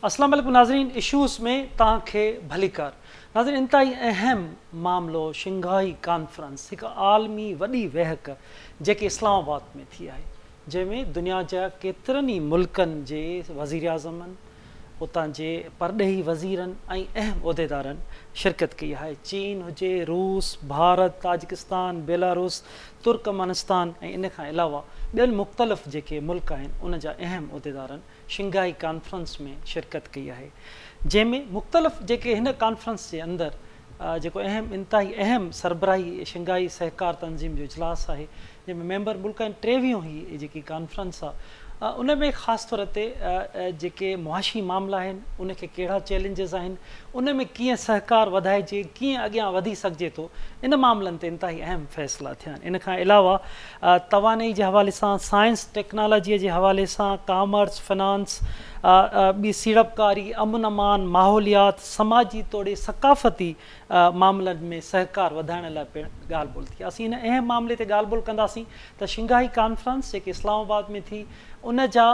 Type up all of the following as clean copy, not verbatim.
अस्सलाम वालेकुम नाज़रीन, इशूज़ में तव्हांखे भली कार। नाज़रीन, इंतहाई अहम मामलो शंघाई कॉन्फ्रेंस, एक आलमी वॾी वेहक जेके इस्लामाबाद में थी आहे, जंहिंमें दुनिया जा केतिरनि ई मुल्कनि जे वज़ीर आज़मनि, उतां जे परॾेही वज़ीरनि ऐं अहम उहिदेदारनि शिरकत कई आहे। चीन हुजे, रूस, भारत, ताजिकिस्तान, बेलारूस, तुर्कमानिस्तान ऐं इन खां अलावा ॿियनि मुख़्तलिफ़ जेके मुल्क आहिनि उन जा अहम उहिदेदारनि शंघाई कॉन्फ्रेंस में शिरकत कई आहे, जंहिंमें मुख़्तलिफ़ जेके हिन कॉन्फ्रेंस जे अंदरि जेको इंतहाई अहम सरबराही शंघाई सहकार तंज़ीम जो इजलास आहे, जंहिंमें मेंबर मुल्क आहिनि। 23वीं ही जेकी कॉन्फ्रेंस आहे उन में ख़ासि तौर ते जेके मुआशी मामला आहिनि उनखे कहिड़ा चैलेंजिस आहिनि, उन में कीअं सहकार वधाइजे, कीअं अॻियां वधी सघिजे थो, इन मामलनि ते इंतहाई अहम फ़ैसिला थिया आहिनि। इन खां अलावा तवानई जे हवाले सां, साइंस टेक्नोलॉजीअ जे हवाले सां, कॉमर्स, फिनांस, ॿी सीड़पकारी, अमन अमान, माहौलियात, समाजी तोड़े सक़ाफ़ती मामलनि में सहकार वधाइण लाइ पिणु ॻाल्हि ॿोल थी। असीं इन अहम मामले ते ॻाल्हि ॿोल कंदासीं त शंघाई कॉन्फ्रेंस जेके इस्लामाबाद में थी उन जा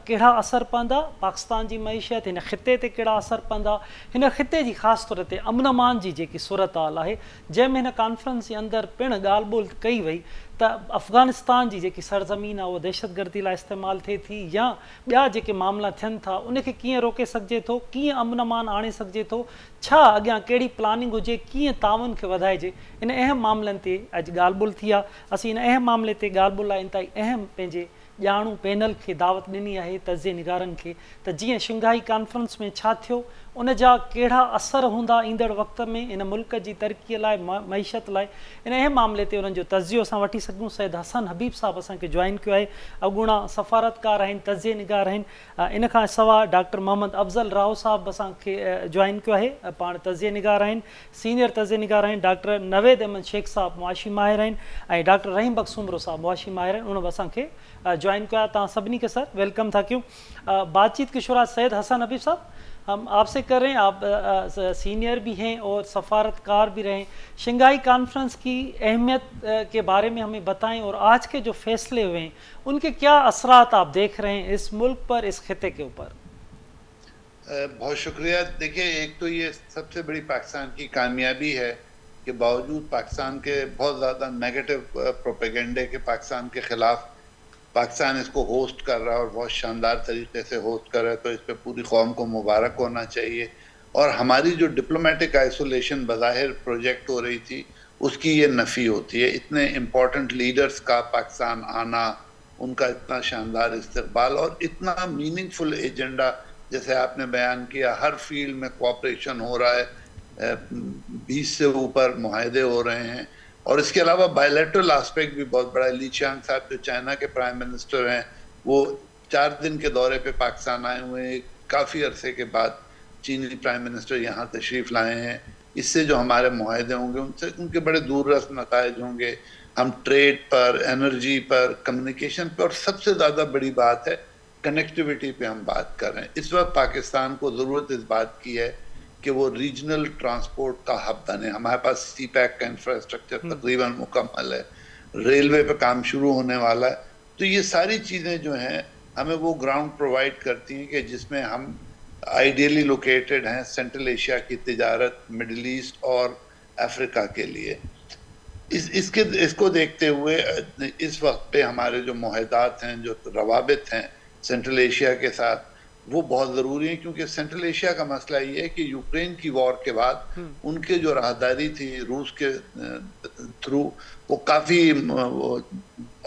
कहिड़ा असर पवंदा, पाकिस्तान जी मईशत, हिन ख़िते ते कहिड़ा असर पवंदा, हिन ख़िते जी ख़ासि तौर ते अमन अमान जी जेकी सूरत हाल आहे, जंहिंमें हिन कॉन्फ्रेंस जे अंदरि पिणु ॻाल्हि ॿोल कई वई त अफ़गानिस्तान जी जेकी सरज़मीन आहे उहा दहशतगर्दी लाइ इस्तेमालु थिए थी या ॿिया जेके मामला थियनि था उनखे कीअं रोके सघिजे थो, कीअं अमन अमान आणे सघिजे थो, छा अॻियां कहिड़ी प्लानिंग हुजे, कीअं ताउन खे वधाइजे, इन अहम मामलनि ते अॼु ॻाल्हि ॿोल थी आहे। असीं इन अहम मामले ते ॻाल्हि ॿोल लाइ इंतहाई अहम पंहिंजे ॼाणू पैनल खे दावत ॾिनी आहे, तज़िए निगारनि खे, त जीअं शंघाई कॉन्फ्रेंस में छा थियो, उन जा कहिड़ा असर हूंदा ईंदड़ वक़्त में इन मुल्क जी तरक़ीअ लाइ, मईशत लाइ। इन अहम मामले ते उन्हनि जो तज़ियो असां वठी सघूं। सैयद हसन हबीब साहब असांखे जॉइन कयो आहे, अॻूणा सफ़ारतकार आहिनि, तज़िए निगार आहिनि। इन खां सवाइ डॉक्टर मोहम्मद अफ़ज़ल राव साहब असांखे जॉइन कयो आहे, पाण तज़िए निगार आहिनि, सीनियर तज़िए निगार आहिनि। डॉक्टर नवेद अहमद शेख साहब मुआशी माहिर आहिनि ऐं डॉक्टर रहीम बख़्शुमरो साहब मुआशी माहिर आहिनि, उन बि असांखे ज्वाइन किया। तव्हां सभिनी के सर वेलकम था क्यों। बातचीत की शुरुआत सैयद हसन हबीब साहब हम आपसे कर रहे हैं। आप सीनियर भी हैं और सफारतकार भी रहे। शंघाई कॉन्फ्रेंस की अहमियत के बारे में हमें बताएं और आज के जो फैसले हुए हैं उनके क्या असरात आप देख रहे हैं इस मुल्क पर, इस खिते के ऊपर। बहुत शुक्रिया। देखिए, एक तो ये सबसे बड़ी पाकिस्तान की कामयाबी है कि बावजूद पाकिस्तान के बहुत ज़्यादा नेगेटिव प्रोपेगेंडे के पाकिस्तान के ख़िलाफ़ पाकिस्तान इसको होस्ट कर रहा है और बहुत शानदार तरीके से होस्ट कर रहा है, तो इस पे पूरी कौम को मुबारक होना चाहिए। और हमारी जो डिप्लोमेटिक आइसोलेशन बज़ाहिर प्रोजेक्ट हो रही थी उसकी ये नफ़ी होती है। इतने इम्पोर्टेंट लीडर्स का पाकिस्तान आना, उनका इतना शानदार इस्तकबाल और इतना मीनिंगफुल एजेंडा जैसे आपने बयान किया, हर फील्ड में कोऑपरेशन हो रहा है, 20 से ऊपर मुआहदे हो रहे हैं। और इसके अलावा बायलैटरल एस्पेक्ट भी बहुत बड़ा है। ली चियांग साहब जो चाइना के प्राइम मिनिस्टर हैं, वो 4 दिन के दौरे पे पाकिस्तान आए हुए हैं। काफ़ी अरसे के बाद चीनी प्राइम मिनिस्टर यहाँ तशरीफ़ लाए हैं। इससे जो हमारे मुआहदे होंगे उनसे उनके बड़े दूररस नताइज होंगे। हम ट्रेड पर, एनर्जी पर, कम्युनिकेशन पर, और सबसे ज़्यादा बड़ी बात है कनेक्टिविटी पे हम बात कर रहे हैं। इस वक्त पाकिस्तान को ज़रूरत इस बात की है कि वो रीजनल ट्रांसपोर्ट का हब बने। हमारे पास सी पैक का इंफ्रास्ट्रक्चर तकरीबन मुकम्मल है, रेलवे पे काम शुरू होने वाला है। तो ये सारी चीज़ें जो हैं हमें वो ग्राउंड प्रोवाइड करती हैं कि जिसमें हम आइडियली लोकेटेड हैं सेंट्रल एशिया की तिजारत, मिडिल ईस्ट और अफ्रीका के लिए। इसको देखते हुए इस वक्त पे हमारे जो मुआहदात हैं, जो रवाबित हैं सेंट्रल एशिया के साथ, वो बहुत ज़रूरी है। क्योंकि सेंट्रल एशिया का मसला ये है कि यूक्रेन की वॉर के बाद उनके जो राहदारी थी रूस के थ्रू, वो काफ़ी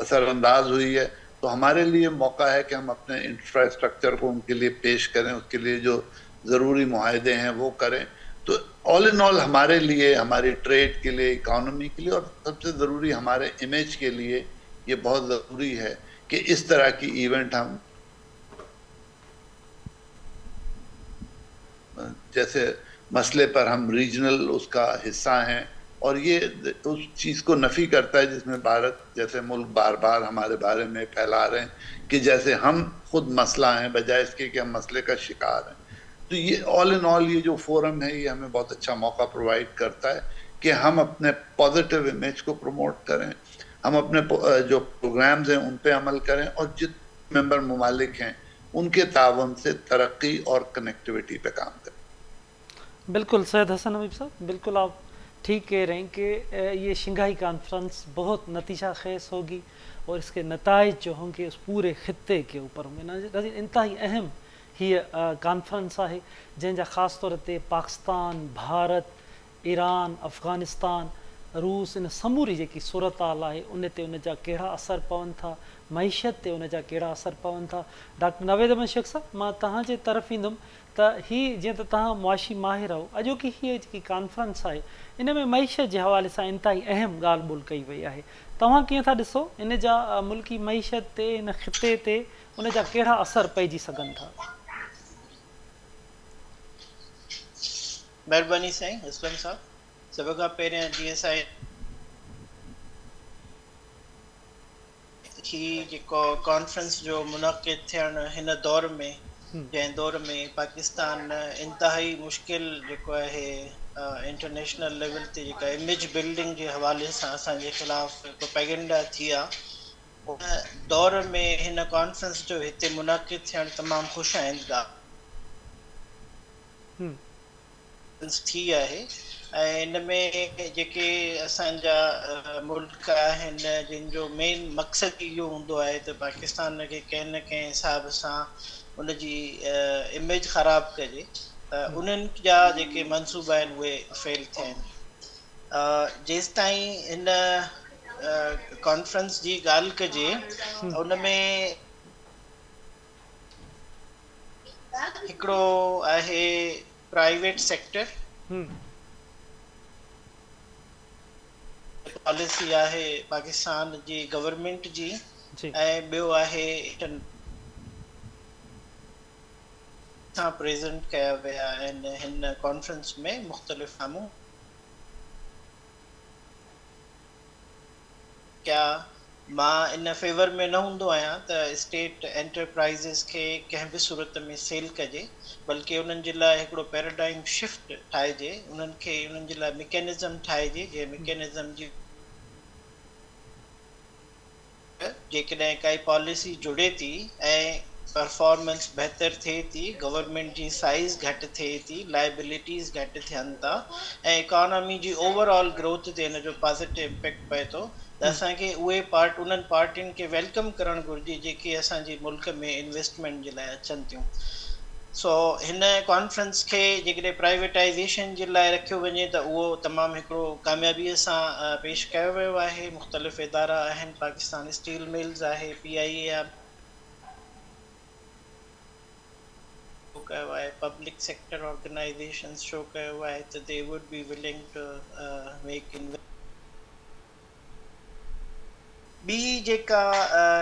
असरअंदाज हुई है। तो हमारे लिए मौका है कि हम अपने इंफ्रास्ट्रक्चर को उनके लिए पेश करें, उसके लिए जो ज़रूरी मुआहदे हैं वो करें। तो ऑल इन ऑल हमारे लिए, हमारी ट्रेड के लिए, इकानमी के लिए, और सबसे ज़रूरी हमारे इमेज के लिए ये बहुत ज़रूरी है कि इस तरह की इवेंट हम जैसे मसले पर हम रीजनल उसका हिस्सा हैं। और ये उस चीज़ को नफ़ी करता है जिसमें भारत जैसे मुल्क बार बार हमारे बारे में फैला रहे हैं कि जैसे हम खुद मसला हैं, बजाय इसके कि हम मसले का शिकार हैं। तो ये ऑल इन ऑल ये जो फोरम है ये हमें बहुत अच्छा मौका प्रोवाइड करता है कि हम अपने पॉजिटिव इमेज को प्रमोट करें, हम अपने जो प्रोग्राम्स हैं उन पे अमल करें, और जितने मेंबर ममालिक हैं ان کے تعاون سے ترقی اور کنیکٹیوٹی پہ کام کریں. بالکل سید حسن حبیب صاحب، بالکل آپ ٹھیک کہہ رہے ہیں کہ یہ شنگھائی کانفرنس بہت نتیجہ خیز ہوگی اور اس کے نتائج جو ہوں گے اس پورے خطے کے اوپر ہوں گے. ناظرین انتہائی اہم हीअ कॉन्फ्रेंस आहे जंहिंजा ख़ासि तौर ते पाकिस्तान, भारत, ईरान, अफ़गानिस्तान, रूस इन समूरी जेकी सूरत हाल आहे उन ते उन जा कहिड़ा असर पवनि था, मईशत ते उन जा कहिड़ा असर पवनि था. डॉक्टर नावेद अहमद शेख साहब, मां तव्हांजे तरफ़ ईंदुमि त हीअ जीअं त तव्हां मुआशी माहिर आहियो, अॼोकी हीअ जेकी कॉन्फ्रेंस आहे इन में मईशत जे हवाले सां इंतहाई अहम ॻाल्हि ॿोल कई वई आहे. तव्हां कीअं था ॾिसो इन जा मुल्की मईशत ते, इन ख़िते ते उन जा कहिड़ा असर पइजी सघनि था? महिरबानी साईं असलम साहब. सभ खां पहिरियां जीअं साईं ही जेको कॉन्फ्रेंस जो मुनाक़िद थियणु हिन दौर में, जंहिं दौर में पाकिस्तान इंतहाई मुश्किल जेको आहे इंटरनेशनल लेवल ते जेका इमेज बिल्डिंग जे हवाले सां असांजे ख़िलाफ़ प्रोपेगेंडा थी आहे, उन दौर में हिन कॉन्फ्रेंस जो हिते मुनाक़िद थियणु तमामु ख़ुशआइंद थी आहे. ऐं इन में जेके असांजा मुल्क आहिनि जिन जो मेन मक़सदु इहो हूंदो आहे त पाकिस्तान खे कंहिं न कंहिं हिसाब सां उनजी इमेज ख़राबु कजे, त उन्हनि जा जेके मंसूबा आहिनि उहे फेल थियनि. जेसिताईं इन कॉन्फ्रेंस जी ॻाल्हि कजे उन में हिकिड़ो आहे प्राइवेट सेक्टर पॉलिसी आहे पाकिस्तान जी गवर्नमेंट जी, ऐं ॿियो आहे सां प्रेज़ेंट कया विया आहिनि हिन कॉन्फ्रेंस में मुख़्तलिफ़ साम्हूं. क्या मां इन फेवर में न हूंदो आहियां त स्टेट एंटरप्राइज़िस खे कंहिं बि सूरत में सेल कजे, बल्कि उन्हनि जे लाइ हिकिड़ो पैराडाइम शिफ्ट ठाहिजे, उन्हनि खे उन्हनि जे लाइ मैकेनिज़म ठाहिजे, जंहिं मैकेनिज़म जी जेकॾहिं काई पॉलिसी जुड़े थी ऐं परफॉर्मेंस बहितर थिए थी, गवर्नमेंट जी साइज़ घटि थिए थी, लाइबिलिटीज़ घटि थियनि था ऐं इकॉनमी जी ओवरऑल ग्रोथ ते हिन जो पॉज़िटिव इम्पैक्ट पए थो, त असांखे उहे उन्हनि पार्टियुनि खे वेलकम करणु घुरिजे जेके असांजे मुल्क में इन्वेस्टमेंट जे लाइ अचनि थियूं. सो हिन कॉन्फ्रेंस खे जेकॾहिं प्राइवेटाइज़ेशन जे लाइ रखियो वञे त उहो तमामु हिकिड़ो कामयाबीअ सां पेश कयो वियो आहे. मुख़्तलिफ़ इदारा आहिनि, पाकिस्तान स्टील मिल्स आहे, PIA कयो आहे, पब्लिक सेक्टर ऑर्गेनाइज़ेशंस शो कयो आहे त they would be willing to make invest. ॿी जेका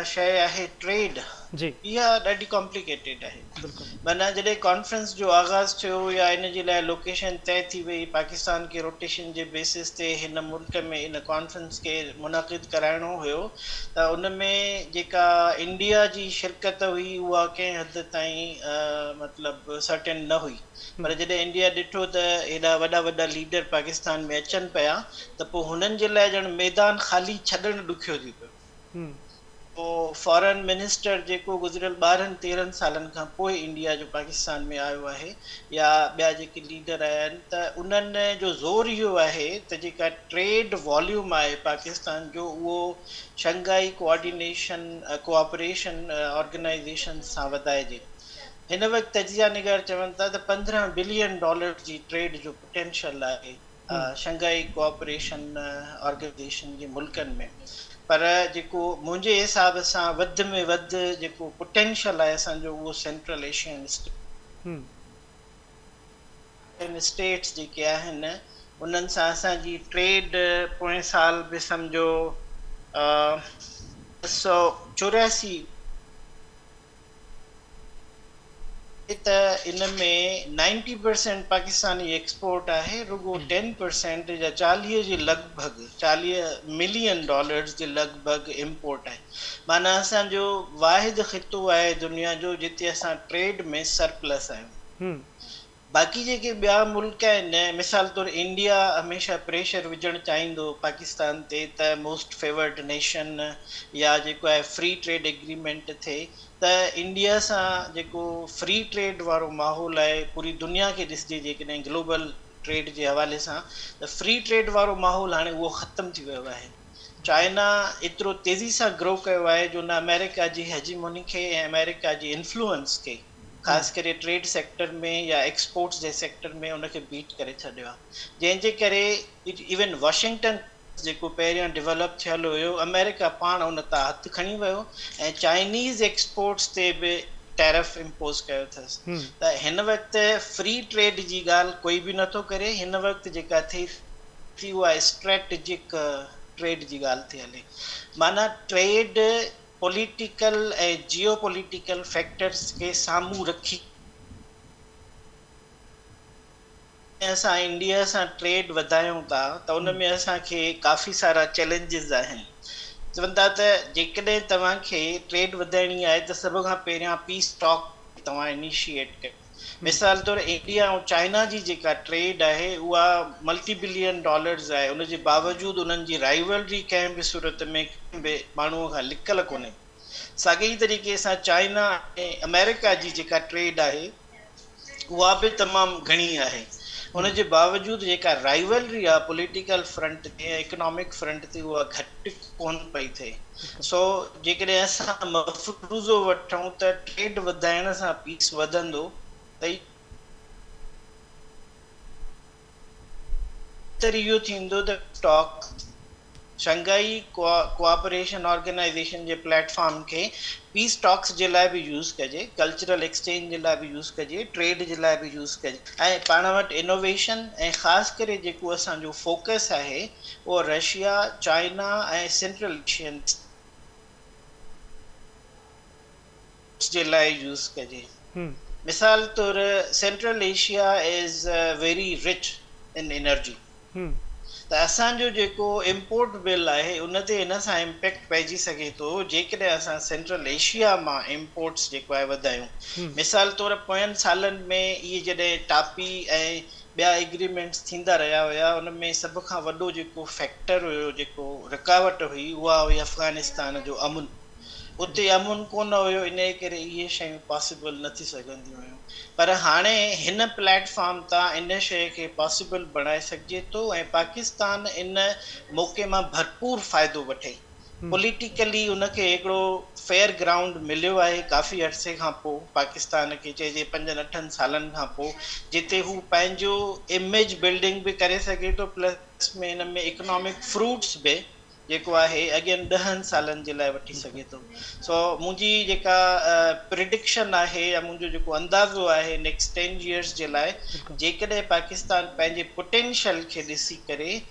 शइ आहे ट्रेड, इहा ॾाढी कॉम्प्लिकेटेड आहे. माना जॾहिं कॉन्फ्रेंस जो आगाज़ थियो या इन जे लाइ लोकेशन तय थी वई, पाकिस्तान खे रोटेशन जे बेसिस ते हिन मुल्क में इन कॉन्फ्रेंस खे मुनाक़िद कराइणो हुयो, त उन में जेका इंडिया जी शिरकत हुई उहा कंहिं हद ताईं मतिलबु सर्टेन न हुई. पर जॾहिं इंडिया ॾिठो त हेॾा वॾा वॾा लीडर पाकिस्तान में अचनि पिया त पोइ हुननि जे लाइ ॼण मैदान ख़ाली छॾणु ॾुखियो थी पियो. पोइ फॉरेन मिनिस्टर जेको गुज़िरियल 12-13 सालनि खां पोइ इंडिया जो पाकिस्तान में आयो आहे, या ॿिया जेके लीडर आया आहिनि, त उन्हनि जो ज़ोर इहो आहे त जेका ट्रेड वॉल्यूम आहे पाकिस्तान जो उहो शंघाई कोऑपरेशन ऑर्गेनाइज़ेशन सां वधाइजे. हिन वक़्तु तजिया निगार चवनि था त $15 बिलियन जी ट्रेड जो पोटेंशियल आहे शंघाई कोऑपरेशन ऑर्गेनाइज़ेशन जे मुल्कनि में. पर जेको मुंहिंजे हिसाब सां वधि में वधि जेको पोटेंशियल आहे असांजो, उहो सेंट्रल एशियन स्टेट्स जेके आहिनि उन्हनि सां असांजी ट्रेड पोएं साल बि सम्झो 284 त इन में 90% पाकिस्तानी एक्सपोर्ट आहे, रुगो 10% या 40 जे लॻभॻि $40 मिलियन जे लॻभॻि इम्पोर्ट आहे. माना असांजो वाहिद ख़ितो आहे दुनिया जो जिते असां ट्रेड में सरप्लस आहियूं. बाक़ी जेके ॿिया मुल्क आहिनि, मिसाल तौरु इंडिया हमेशह प्रेशर विझणु चाहींदो पाकिस्तान ते त मोस्ट फेवर्ड नेशन या जेको आहे फ्री ट्रेड एग्रीमेंट थिए, त इंडिया सां जेको फ्री ट्रेड वारो माहौल आहे पूरी दुनिया खे ॾिसजे जेकॾहिं ग्लोबल ट्रेड जे हवाले सां, त फ्री ट्रेड वारो माहौल हाणे उहो ख़तमु थी वियो आहे। चाइना एतिरो तेज़ी सां ग्रो कयो आहे जो न अमेरिका जी हेजिमोनी खे ऐं अमेरिका जी इन्फ्लुएंस खे ख़ासि करे ट्रेड सेक्टर में या एक्सपोर्ट्स जे सेक्टर में उनखे बीट करे छॾियो आहे, जंहिंजे करे इवन वाशिंगटन जेको पहिरियों डेवलप थियल हुयो, अमेरिका पाण उन तां हथु खणी वियो ऐं चाइनीज़ एक्सपोर्ट्स ते बि टैरिफ इम्पोज़ कयो अथसि। त हिन वक़्तु फ्री ट्रेड जी ॻाल्हि कोई बि नथो करे, हिन वक़्तु जेका थी उहा स्ट्रेटेजिक ट्रेड जी ॻाल्हि थी हले। माना ट्रेड पॉलिटिकल ऐं जियो पॉलिटिकल फैक्टर्स खे साम्हूं रखी असां इंडिया सां ट्रेड वधायूं था त उन में असांखे काफ़ी सारा चैलेंजिस आहिनि। चवनि था त जेकॾहिं तव्हांखे ट्रेड वधाइणी आहे त सभ खां पहिरियां पीस टॉक तव्हां इनिशिएट कयो। मिसाल तौरु इंडिया ऐं चाइना जी जेका ट्रेड आहे उहा मल्टी बिलियन डॉलर्स आहे, उनजे बावजूदि उन्हनि जी राइवलरी कंहिं बि सूरत में कंहिं बि माण्हूअ खां लिकल कोन्हे। साॻिए तरीक़े सां चाइना ऐं अमेरिका जी जेका ट्रेड आहे उहा बि तमामु घणी आहे, उनजे बावजूदि जेका राइवलरी आहे पॉलिटिकल फ्रंट ते इकोनॉमिक फ्रंट ते उहा घटि कोन पई थिए। सो जेकॾहिं असां मफ़रूज़ो वठूं त ट्रेड वधाइण सां पीस वधंदो त इहो थींदो त स्टॉक शंघाई कोऑपरेशन ऑर्गेनाइजेशन जे प्लेटफॉर्म खे पीस टॉक्स जे लाइ बि यूज़ कजे, कल्चरल एक्सचेंज जे लाइ बि यूज़ कजे, ट्रेड जे लाइ बि यूज़ कजे, ऐं पाण वटि इनोवेशन ऐं ख़ासि करे जेको असांजो फोकस आहे उहो रशिया, चाइना ऐं सेंट्रल एशियन जे लाइ यूज़ कजे। मिसाल तौरु central Asia is very rich in energy, त असांजो जेको इम्पोर्ट बिल आहे उन ते इन सां इम्पैक्ट पइजी सघे थो जेकॾहिं असां सेंट्रल एशिया मां इम्पोर्ट्स जेको आहे वधायूं। मिसाल तौरु पोयनि सालनि में इहे जॾहिं टापी ऐं ॿिया एग्रीमेंट्स थींदा रहिया हुया, उन में सभ खां वॾो जेको फैक्टर हुयो, जेको रुकावट हुई, उहा हुई अफ़गानिस्तान जो अमुन। उते अमुन कोन हुयो, इन करे इहे शयूं पॉसिबल न थी सघंदियूं हुयूं। पर हाणे हिन प्लेटफॉर्म तां इन शइ खे पॉसिबल बणाए सघिजे थो ऐं पाकिस्तान इन मौक़े मां भरपूर फ़ाइदो वठे। पॉलिटिकली उनखे हिकिड़ो फेयर ग्राउंड मिलियो आहे काफ़ी अरसे खां पोइ, पाकिस्तान खे चइजे 5-8 सालनि खां पोइ, जिते हू पंहिंजो इमेज बिल्डिंग बि करे सघे थो, प्लस में इन में इकोनॉमिक फ्रूट्स बि जेको आहे अॻियनि 10 सालनि जे लाइ वठी सघे थो। सो मुंहिंजी जेका प्रिडिक्शन आहे या मुंहिंजो जेको अंदाज़ो आहे नेक्स्ट 10 इयर्स जे लाइ, जेकॾहिं पाकिस्तान पंहिंजे पोटेंशियल खे ॾिसी करे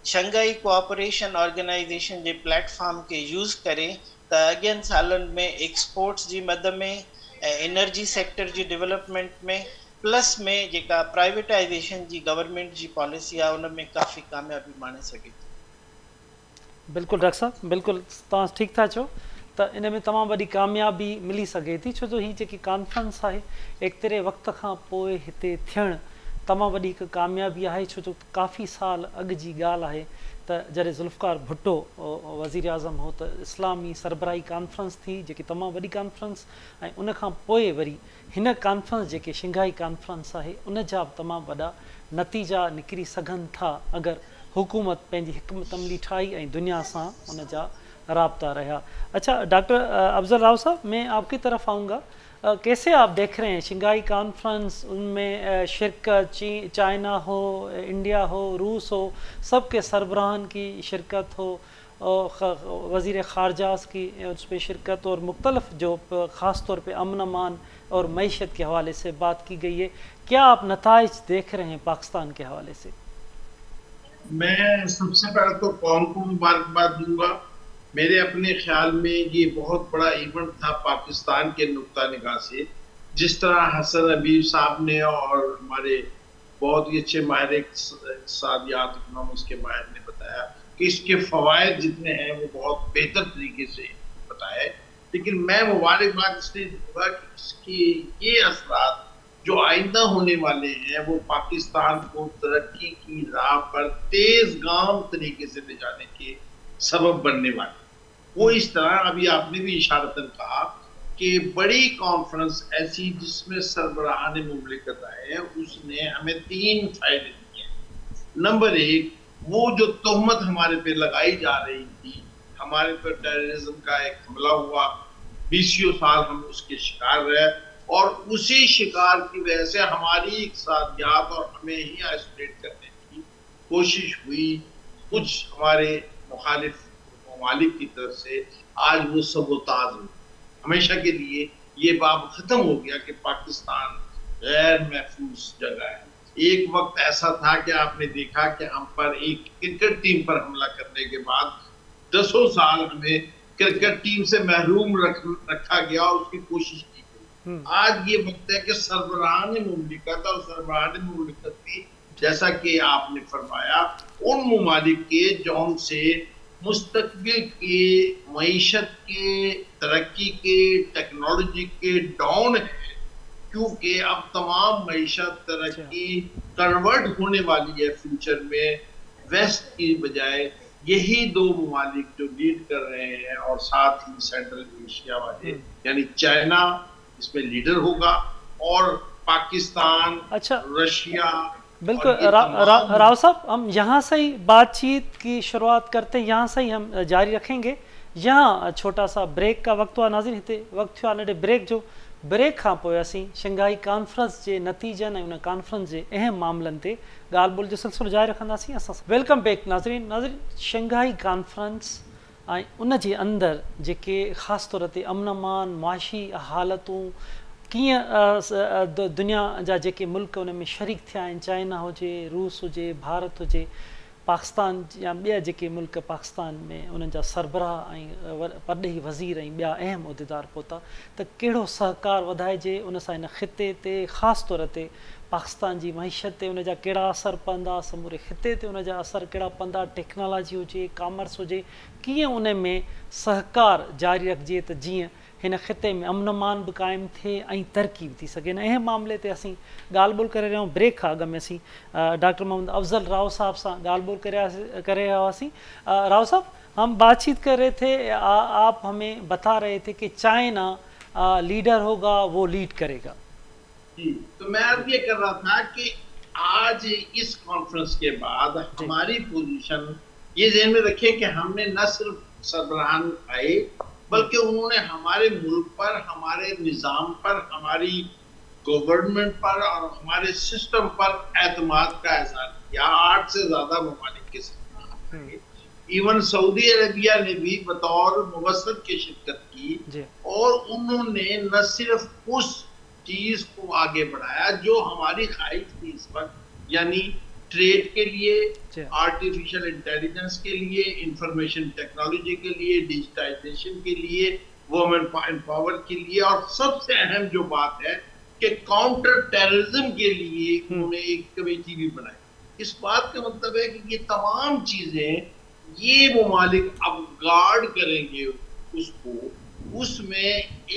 शंघाई कोऑपरेशन ऑर्गेनाइजेशन जे प्लेटफॉर्म खे यूज़ करे त अॻियनि सालनि में एक्सपोर्ट्स जी मद में ऐं एनर्जी सेक्टर जी डेवलपमेंट में, प्लस में जेका प्राइवेटाइजेशन जी गवर्नमेंट जी पॉलिसी आहे उन में काफ़ी कामयाबी माणे सघे थी। बिल्कुलु डॉक्टर साहब, बिल्कुलु तव्हां ठीकु था चओ त इन में तमामु वॾी कामयाबी मिली सघे थी, छो जो हीअ जेकी कॉन्फ्रेंस आहे एतिरे वक़्त खां पोइ हिते थियणु तमामु वॾी हिकु कामयाबी आहे, छो जो काफ़ी साल अॻु जी ॻाल्हि आहे त जॾहिं ज़ुल्फ़िकार भुट्टो वज़ीर आज़म हो त इस्लामी सरबराही कॉन्फ्रेंस थी, जेकी तमामु वॾी कॉन्फ्रेंस, ऐं उन खां पोइ वरी हिन कॉन्फ्रेंस जेके शंघाई कॉन्फ्रेंस आहे उन जा बि तमामु वॾा नतीजा निकिरी सघनि था अगरि हुकूमत पंहिंजी हिकमत अमली ठाही ऐं दुनिया सां उन जा राब्ता रहा। अच्छा डॉक्टर अफजल राव साहब, मैं आपकी तरफ आऊँगा, कैसे आप देख रहे हैं शंघाई कॉन्फ्रेंस, उनमें शिरकत चाइना हो, इंडिया हो, रूस हो, सब के सरबराहान की शिरकत हो, वज़ीर ख़ारजास की उस पर शिरकत और मुख्तलिफ जो ख़ास तौर पे अमन अमान और मईशत के हवाले से बात की गई है, क्या आप नताइज देख रहे हैं पाकिस्तान के हवाले से? मैं सबसे पहले तो कौम को मुबारकबाद दूंगा। मेरे अपने ख्याल में ये बहुत बड़ा इवेंट था पाकिस्तान के नुक्ता निगाह से, जिस तरह हसन हबीब साहब ने और हमारे बहुत ही अच्छे माहिर इक़्तिसादियात इकोनॉमिक्स के माहिर ने बताया कि इसके फ़वाइद जितने हैं वो बहुत बेहतर तरीके से बताए, लेकिन मैं मुबारकबाद इसलिए दूंगा कि इसके ये असरात جو آئندہ ہونے والے ہیں وہ پاکستان کو ترقی کی راہ پر تیز گام طریقے سے لے جانے کے سبب بننے والے. وہ اس طرح ابھی آپ نے بھی اشارتاً کہا کہ بڑی کانفرنس ایسی جس میں سربراہان مملکت آئے ہیں, اس نے ہمیں 3 فائدے دیے ہیں. نمبر 1, وہ جو تہمت ہمارے پہ لگائی جا رہی تھی, ہمارے پر ٹیررزم کا ایک حملہ ہوا, 20 سال ہم اس کے شکار رہے, اور اسی شکار کی وجہ سے ہماری اقتصادیات اور ہمیں ہی آئسولیٹ کرنے کی کوشش ہوئی کچھ ہمارے مخالف ممالک کی طرف سے. آج وہ سبوتاژ ہوئی, ہمیشہ کے لیے یہ باب ختم ہو گیا کہ پاکستان غیر محفوظ جگہ ہے. ایک وقت ایسا تھا کہ آپ نے دیکھا کہ ہم پر ایک کرکٹ ٹیم پر حملہ کرنے کے بعد 10 سال ہمیں کرکٹ ٹیم سے محروم رکھا گیا اور اس کی کوشش کی گئی. آج یہ وقت ہے کہ سربراہان مملکت اور سربراہان مملکت کی, جیسا کہ آپ نے فرمایا, ان ممالک کے جون سے مستقبل کے معیشت کے, ترقی کے, ٹیکنالوجی کے ڈاؤن ہے, کیونکہ اب تمام معیشت ترقی کنورٹ ہونے والی ہے فیوچر میں ویسٹ کی بجائے. یہی 2 ممالک جو لیڈ کر رہے ہیں, اور ساتھ ہی سینٹرل ایشیا والے, یعنی چائنا اس میں لیڈر ہوگا, اور پاکستان, رشیا. بالکل راؤ صاحب, ہم یہاں سے ہی بات چیت کی شروعات کرتے ہیں, یہاں سے ہی ہم جاری رکھیں گے. یہاں چھوٹا سا بریک کا وقت ہوا ناظرین, ہتے وقت تھو آلریڈی بریک جو. بریک کھا پوءِ اسی شنگھائی کانفرنس کے نتیجن ان کانفرنس کے اہم معاملن تے گال بول جو سلسلو جاری رکھنداسیں. ویلکم بیک ناظرین. شنگھائی کانفرنس ان کے اندر جے خاص طور تے امن امان, معاشی حالتوں, کیئں دنیا جا جے ملک ان میں شریک تھیا ہیں, چائنا ہوجے, روس ہوجے, بھارت ہوجے, پاکستان یا بیا جے ملک پاکستان میں ان جا سربراہ پرڏیہی وزیر بیا اہم عہدیدار پہتا, تو کہڑو سہکار وڌائجے ان سے ان خطے تے, خاص طور تے پاکستان کی معیشت تے ان جا کہڑا اثر پندا, سمورے خطے تے ان جا اثر کہڑا پندا, ٹیکنالوجی ہوجے, کامرس ہوجے, کیئں ان میں سہکار جاری رکھجے تو جیئں ہن خطے میں امن امان بھی قائم تھے ऐं तरक़ी भी थी सघे. अहम मामले ते असीं ॻाल्हि ॿोल करे रहिया आहियूं. ब्रेक खां अॻु में असीं डॉक्टर मोहम्मद अफजल राव साहब सां ॻाल्हि ॿोल करे रहिया हुआसीं. राव साहब, हम बातचीत कर रहे थे, आप हमें बता रहे थे कि चाइना लीडर होगा, वो लीड करेगा. جی, تو میں اب یہ کر رہا تھا کہ آج اس کانفرنس کے بعد ہماری پوزیشن یہ ذہن میں رکھیں کہ ہم نے نہ صرف سربراہان آئے, بلکہ انہوں نے ہمارے ملک پر, ہمارے نظام پر, ہماری گورنمنٹ پر اور ہمارے سسٹم پر اعتماد کا اظہار کیا. 8 سے زیادہ ممالک کے ساتھ, ایون سعودی عربیہ نے بھی بطور مبصر کی شرکت کی, اور انہوں نے نہ صرف اس چیز کو آگے بڑھایا جو ہماری خواہش تھی اس وقت, یعنی ٹریڈ کے لیے, آرٹیفیشل انٹیلیجنس کے لیے, انفارمیشن ٹیکنالوجی کے لیے, ڈیجیٹائزیشن کے لیے, وومن پاور کے لیے, اور سب سے اہم جو بات ہے کہ کاؤنٹر ٹیررزم کے لیے انہوں نے ایک کمیٹی بھی بنائی. اس بات کا مطلب ہے کہ یہ تمام چیزیں یہ ممالک اب گارڈ کریں گے اس کو. اس میں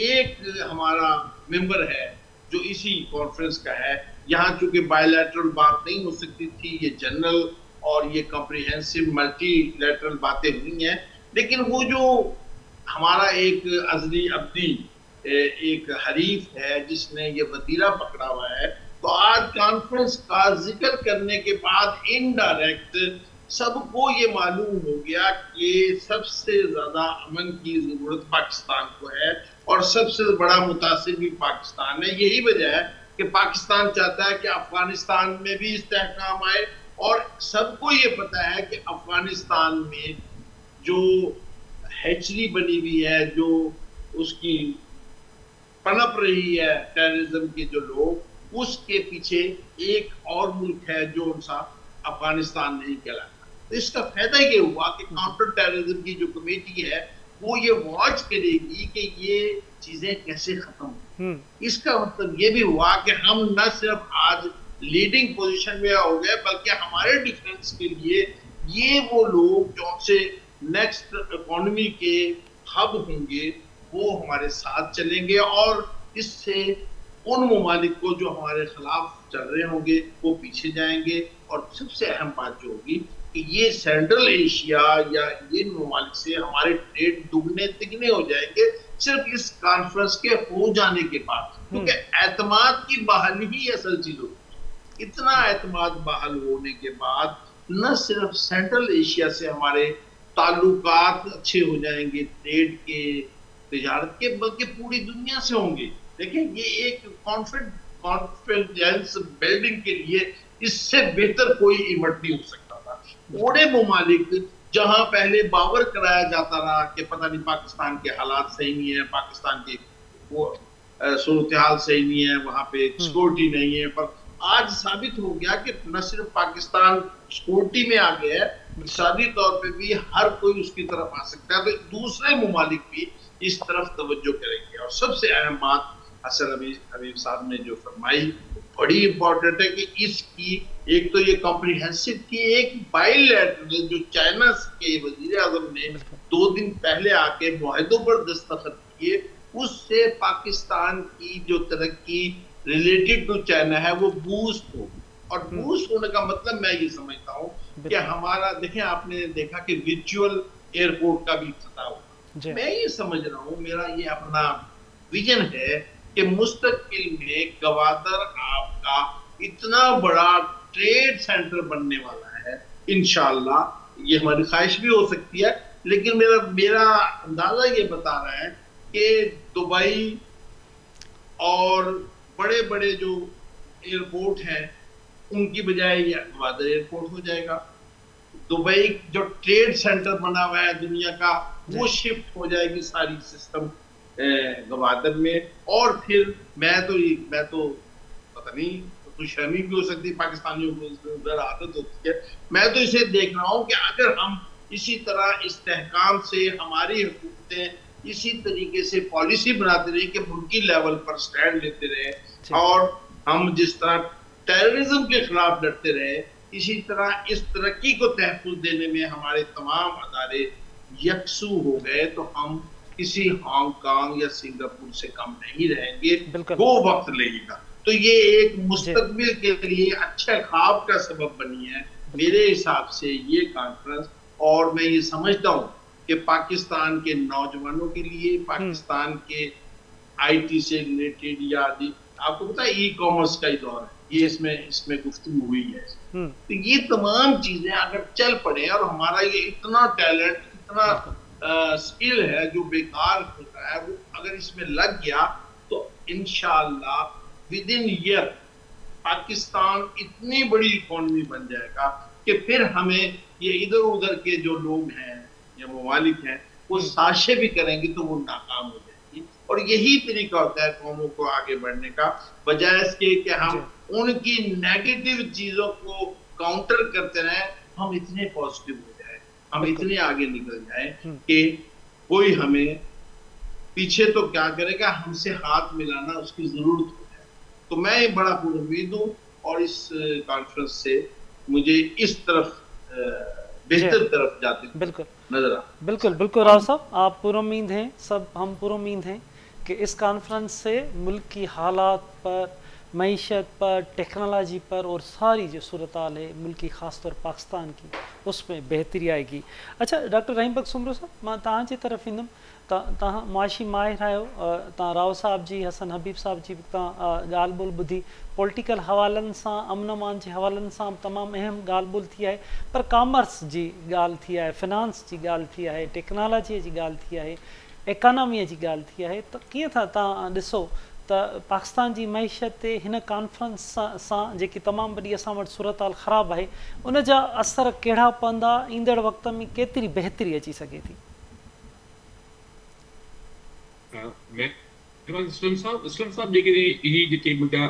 ایک ہمارا ممبر ہے جو اسی کانفرنس کا ہے. یہاں چونکہ بائی لیٹرل بات نہیں ہو سکتی تھی, یہ جنرل اور یہ کمپریہنسو ملٹی لیٹرل باتیں ہوئی ہیں, لیکن وہ جو ہمارا ایک ازلی ابدی ایک حریف ہے جس نے یہ وتیرہ پکڑا ہوا ہے, تو آج کانفرنس کا ذکر کرنے کے بعد انڈائریکٹ سب کو یہ معلوم ہو گیا کہ سب سے زیادہ امن کی ضرورت پاکستان کو ہے, اور سب سے بڑا متاثر بھی پاکستان ہے. یہی وجہ ہے کہ پاکستان چاہتا ہے کہ افغانستان میں بھی استحکام آئے, اور سب کو یہ پتا ہے کہ افغانستان میں جو ہیچری بنی ہوئی ہے, جو اس کی پنپ رہی ہے ٹیررزم کے جو لوگ, اس کے پیچھے ایک اور ملک ہے جو ان سا افغانستان نہیں کہلاتا. اس کا فائدہ یہ ہوا کہ کاؤنٹر ٹیررزم کی جو کمیٹی ہے وہ یہ واچ کرے گی کہ یہ چیزیں کیسے ختم ہوں. اس کا مطلب یہ بھی ہوا کہ ہم نہ صرف آج لیڈنگ پوزیشن میں ہو گئے, بلکہ ہمارے ڈیفنس کے لیے یہ وہ لوگ جو سے نیکسٹ اکانومی کے ہب ہوں گے وہ ہمارے ساتھ چلیں گے, اور اس سے उन ममालिक को जो हमारे खिलाफ चल रहे होंगे वो पीछे जाएंगे। और सबसे अहम बात जो होगी कि ये सेंट्रल एशिया या ये ममालिक से हमारे ट्रेड दुगने तिगने हो जाएंगे सिर्फ इस कॉन्फ्रेंस के हो जाने के बाद, क्योंकि एतमाद की बहाली ही असल चीज होगी। इतना एतमाद बहाल होने के बाद न सिर्फ सेंट्रल एशिया से हमारे ताल्लुकात अच्छे हो जाएंगे ट्रेड के, तिजारत के, बल्कि पूरी दुनिया से होंगे। देखिए ये एक कॉन्फिडेंस बिल्डिंग के लिए इससे बेहतर कोई इवेंट नहीं हो सकता था। बड़े ममालिक जहां पहले बावर कराया जाता रहा कि पता नहीं पाकिस्तान के हालात सही नहीं है, पाकिस्तान की वो सूरत हाल सही नहीं है, वहां पे सिक्योरिटी नहीं है, पर आज साबित हो गया कि न सिर्फ पाकिस्तान सिक्योरिटी में आ गया है, इक़्तिसादी तौर पे भी हर कोई उसकी तरफ आ सकता है, तो दूसरे ममालिक भी इस तरफ तवज्जो करेंगे। और सबसे अहम बात हसन हबीब साहब ने जो फरमाई बड़ी इंपॉर्टेंट है कि इसकी एक तो ये कॉम्प्रिहेंसिव की एक बायलैटरल जो चाइना के वजीर आजम ने 2 दिन पहले आके मुआहदों पर दस्तखत किए, उससे पाकिस्तान की जो तरक्की रिलेटेड टू चाइना है वो बूस्ट हो। और बूस्ट होने का मतलब मैं ये समझता हूँ कि हमारा, देखें आपने देखा कि वर्चुअल एयरपोर्ट का भी इफ्तिताह हुआ। मैं ये समझ रहा हूँ, मेरा ये अपना विजन है कि मुस्तकबिल में गवादर आपका इतना बड़ा ट्रेड सेंटर बनने वाला है इंशाअल्लाह। ये हमारी ख्वाहिश भी हो सकती है, लेकिन मेरा अंदाजा ये बता रहा है कि दुबई और बड़े बड़े जो एयरपोर्ट हैं उनकी बजाय ये गवादर एयरपोर्ट हो जाएगा। दुबई जो ट्रेड सेंटर बना हुआ है दुनिया का, वो शिफ्ट हो जाएगी सारी सिस्टम गवादर में। और फिर मैं तो पता नहीं खुशहमी भी हो सकती है, पाकिस्तानियों को उधर आदत होती है। मैं तो इसे देख रहा हूँ कि अगर हम इसी तरह इस्तेहकाम से हमारी हुकूमतें इसी तरीके से पॉलिसी बनाते रहे कि मुल्की लेवल पर स्टैंड लेते रहे, और हम जिस तरह टेररिज्म के खिलाफ लड़ते रहे, इसी तरह इस तरक्की को तहफ़्फ़ुज़ देने में हमारे तमाम अदारे यकसू हो गए, तो हम किसी हांगकांग या सिंगापुर से कम नहीं रहेंगे। वो वक्त लगेगा। तो ये एक मुस्तकबिल के लिए अच्छे ख्वाब का सबब बनी है मेरे हिसाब से ये कॉन्फ्रेंस। और मैं ये समझता हूँ कि पाकिस्तान के नौजवानों के लिए, पाकिस्तान के आईटी से रिलेटेड, या आपको पता है ई कॉमर्स का ही दौर है, ये इसमें गुफ्तगू हुई है, तो ये तमाम चीजें अगर चल पड़े और हमारा ये इतना टैलेंट, इतना स्किल है जो बेकार होता है, वो अगर इसमें लग गया तो इंशाअल्लाह विद इन ईयर पाकिस्तान इतनी बड़ी इकोनॉमी बन जाएगा कि फिर हमें ये इधर उधर के जो लोग हैं या ममालिक हैं वो साजिशें भी करेंगे तो वो नाकाम हो जाएगी। और यही तरीका होता है कौमों को आगे बढ़ने का, बजाय इसके कि हम उनकी नेगेटिव चीजों को काउंटर करते रहें। हम इतने पॉजिटिव हो जाए, हम इतने आगे निकल जाए कि कोई हमें पीछे तो क्या करेगा, हमसे हाथ मिलाना उसकी जरूरत हो जाए। तो मैं बड़ा पुरुम्मीद हूँ और इस कॉन्फ्रेंस से मुझे इस तरफ बेहतर तरफ जाते नजर आ। बिल्कुल राव साहब, आप पुरुम्मीद हैं, सब हम पुरुम्मीद हैं कि इस कॉन्फ्रेंस से मुल्क की हालात पर, मईशत पर, टेक्नोलॉजी पर और सारी जो सूरत हाल है मुल्क की ख़ासतौर पाकिस्तान की, उसमें बेहतरी आएगी। अच्छा डॉक्टर रहीम बख्श सुमरो साहब, मां तव्हांजे तरफ़ ईंदुमि। तव्हां मुआशी माहिर आहियो, तव्हां राव साहब जी, हसन हबीब साहब जी तव्हां ॻाल्हि ॿोल ॿुधी, पॉलिटिकल हवालनि सां, अमन अमान जे हवालनि सां तमामु अहम ॻाल्हि ॿोल थी आहे, पर कॉमर्स जी ॻाल्हि थी आहे, फिनांस जी ॻाल्हि थी आहे, टेक्नोलॉजीअ जी ॻाल्हि थी आहे, इकानमीअ जी ॻाल्हि थी आहे, त कीअं था तव्हां ॾिसो त पाकिस्तान जी मईशत ते हिन कॉन्फ्रेंस सां जेकी तमामु वॾी असां वटि सूरत हाल ख़राबु आहे, उन जा असर कहिड़ा पवंदा, ईंदड़ वक़्त में केतिरी बहितरी अची सघे थी? इस्लाम साहब जेके मुंहिंजा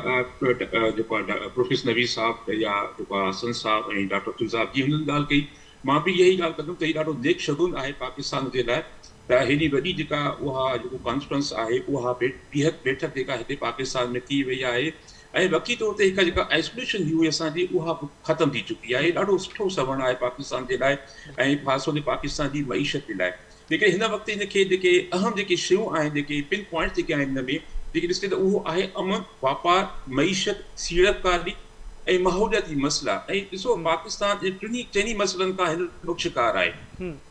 प्रोफेसर नवीद साहब या हसन साहब ऐं डॉक्टर अब्दुल साहब जी हुननि ॻाल्हि कई, मां बि इहा ई ॻाल्हि कंदुमि त हीउ ॾाढो नेक शगुन आहे पाकिस्तान जे लाइ त हेॾी वॾी जेका उहा जेको कॉन्फ्रेंस आहे, उहा बैठक जेका हिते पाकिस्तान में थी वई आहे, ऐं वक़्ती तौर ते हिकु जेका आइसोलेशन हुई असांजी, उहा ख़तमु थी चुकी आहे। ॾाढो सुठो सवण आहे पाकिस्तान जे लाइ ऐं ख़ासि तौर ते पाकिस्तान जी मईशत जे लाइ। लेकिन हिन वक़्तु हिनखे जेके अहम जेके शयूं आहिनि, जेके पिन पॉइंट्स जेके आहिनि हिन में, जेके ॾिसे त उहो आहे अमन, वापार, मईशत, सीड़पकारी ऐं माहौलियाती मसइला। ऐं ॾिसो पाकिस्तान चइनी मसइलनि खां हिन वक़्तु शिकार आहे।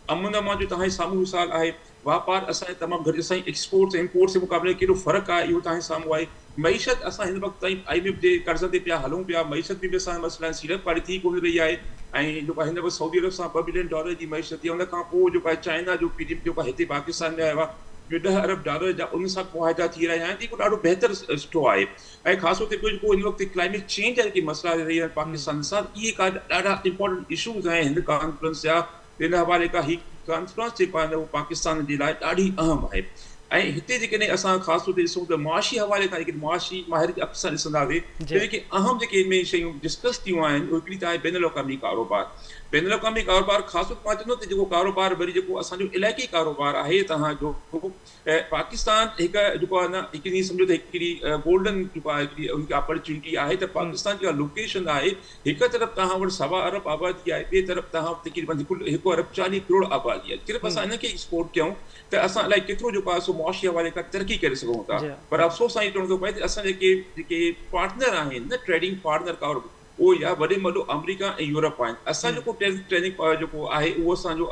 अमन अमान जो तव्हांजे साम्हूं मिसाल आहे, वापार असांजे तमामु घटि, असांजी एक्सपोर्ट्स ऐं इम्पोर्ट्स जे मुक़ाबले केॾो फ़र्क़ु आहे इहो तव्हांजे साम्हूं आहे। मईशत असां हिन वक़्तु ताईं IMF जे कर्ज़ ते पिया हलूं पिया, मईशत में बि असांजा मसइला आहिनि, सीड़पकारी थी कोन रही आहे। ऐं जेको हिन वक़्तु सऊदी अरब सां $2 बिलियन जी मईशत थी, उन खां पोइ जेको आहे चाइना जो PDP जेको हिते पाकिस्तान में आयो आहे, $10 अरब जा उन सां मुआहिदा थी रहिया आहिनि, जेको ॾाढो बहितर सुठो आहे। ऐं ख़ासि तौर ते जेको हिन वक़्तु क्लाइमेट चेंज जा जेके मसइला रही आहिनि पाकिस्तान सां, इहे का ॾाढा इंपॉर्टेंट इशूज़ आहिनि हिन कॉन्फ्रेंस जा। हिन हवाले खां ही कॉन्फ्रेंस जेको आहे उहो पाकिस्तान जे लाइ ॾाढी अहम आहे। ऐं हिते जेकॾहिं असां ख़ासि तौर ते ॾिसूं त मुआशी हवाले खां जेके मुआशी माहिर अक्सर ॾिसंदासीं त जेके अहम जेके इन में शयूं डिस्कस थियूं आहिनि, उहो हिकिड़ी त आहे बैन अल-अक़वामी कारोबार। बैन अल-अक़वामी कारोबार ख़ासि तौर ते मां चवंदो त जेको कारोबार वरी जेको असांजो इलाइक़ी कारोबार आहे तव्हांजो, पाकिस्तान हिकु जेको आहे न हिकिड़ी सम्झो त हिकिड़ी गोल्डन जेको आहे हिकिड़ी उनखे अपॉर्चुनिटी आहे त पाकिस्तान जेका लोकेशन आहे, हिकु तरफ़ तव्हां वटि 1.25 अरब आबादी आहे, ॿिए तरफ़ तव्हां वटि तक़रीबन 1 अरब 40 करोड़ आबादी आहे। सिर्फ़ु असां इनखे एक्सपोर्ट कयूं त असां इलाही केतिरो जेको आहे सो मुआशी हवाले खां तरक़ी करे सघूं था। पर अफ़सोस सां इहो चवणो थो पए त असां जेके पार्टनर आहिनि न, ट्रेडिंग पार्टनर कारोबार, उहो या वॾे मलो अमेरिका ऐं यूरोप आहिनि। असां जेको ट्रेडिंग जेको आहे उहो असांजो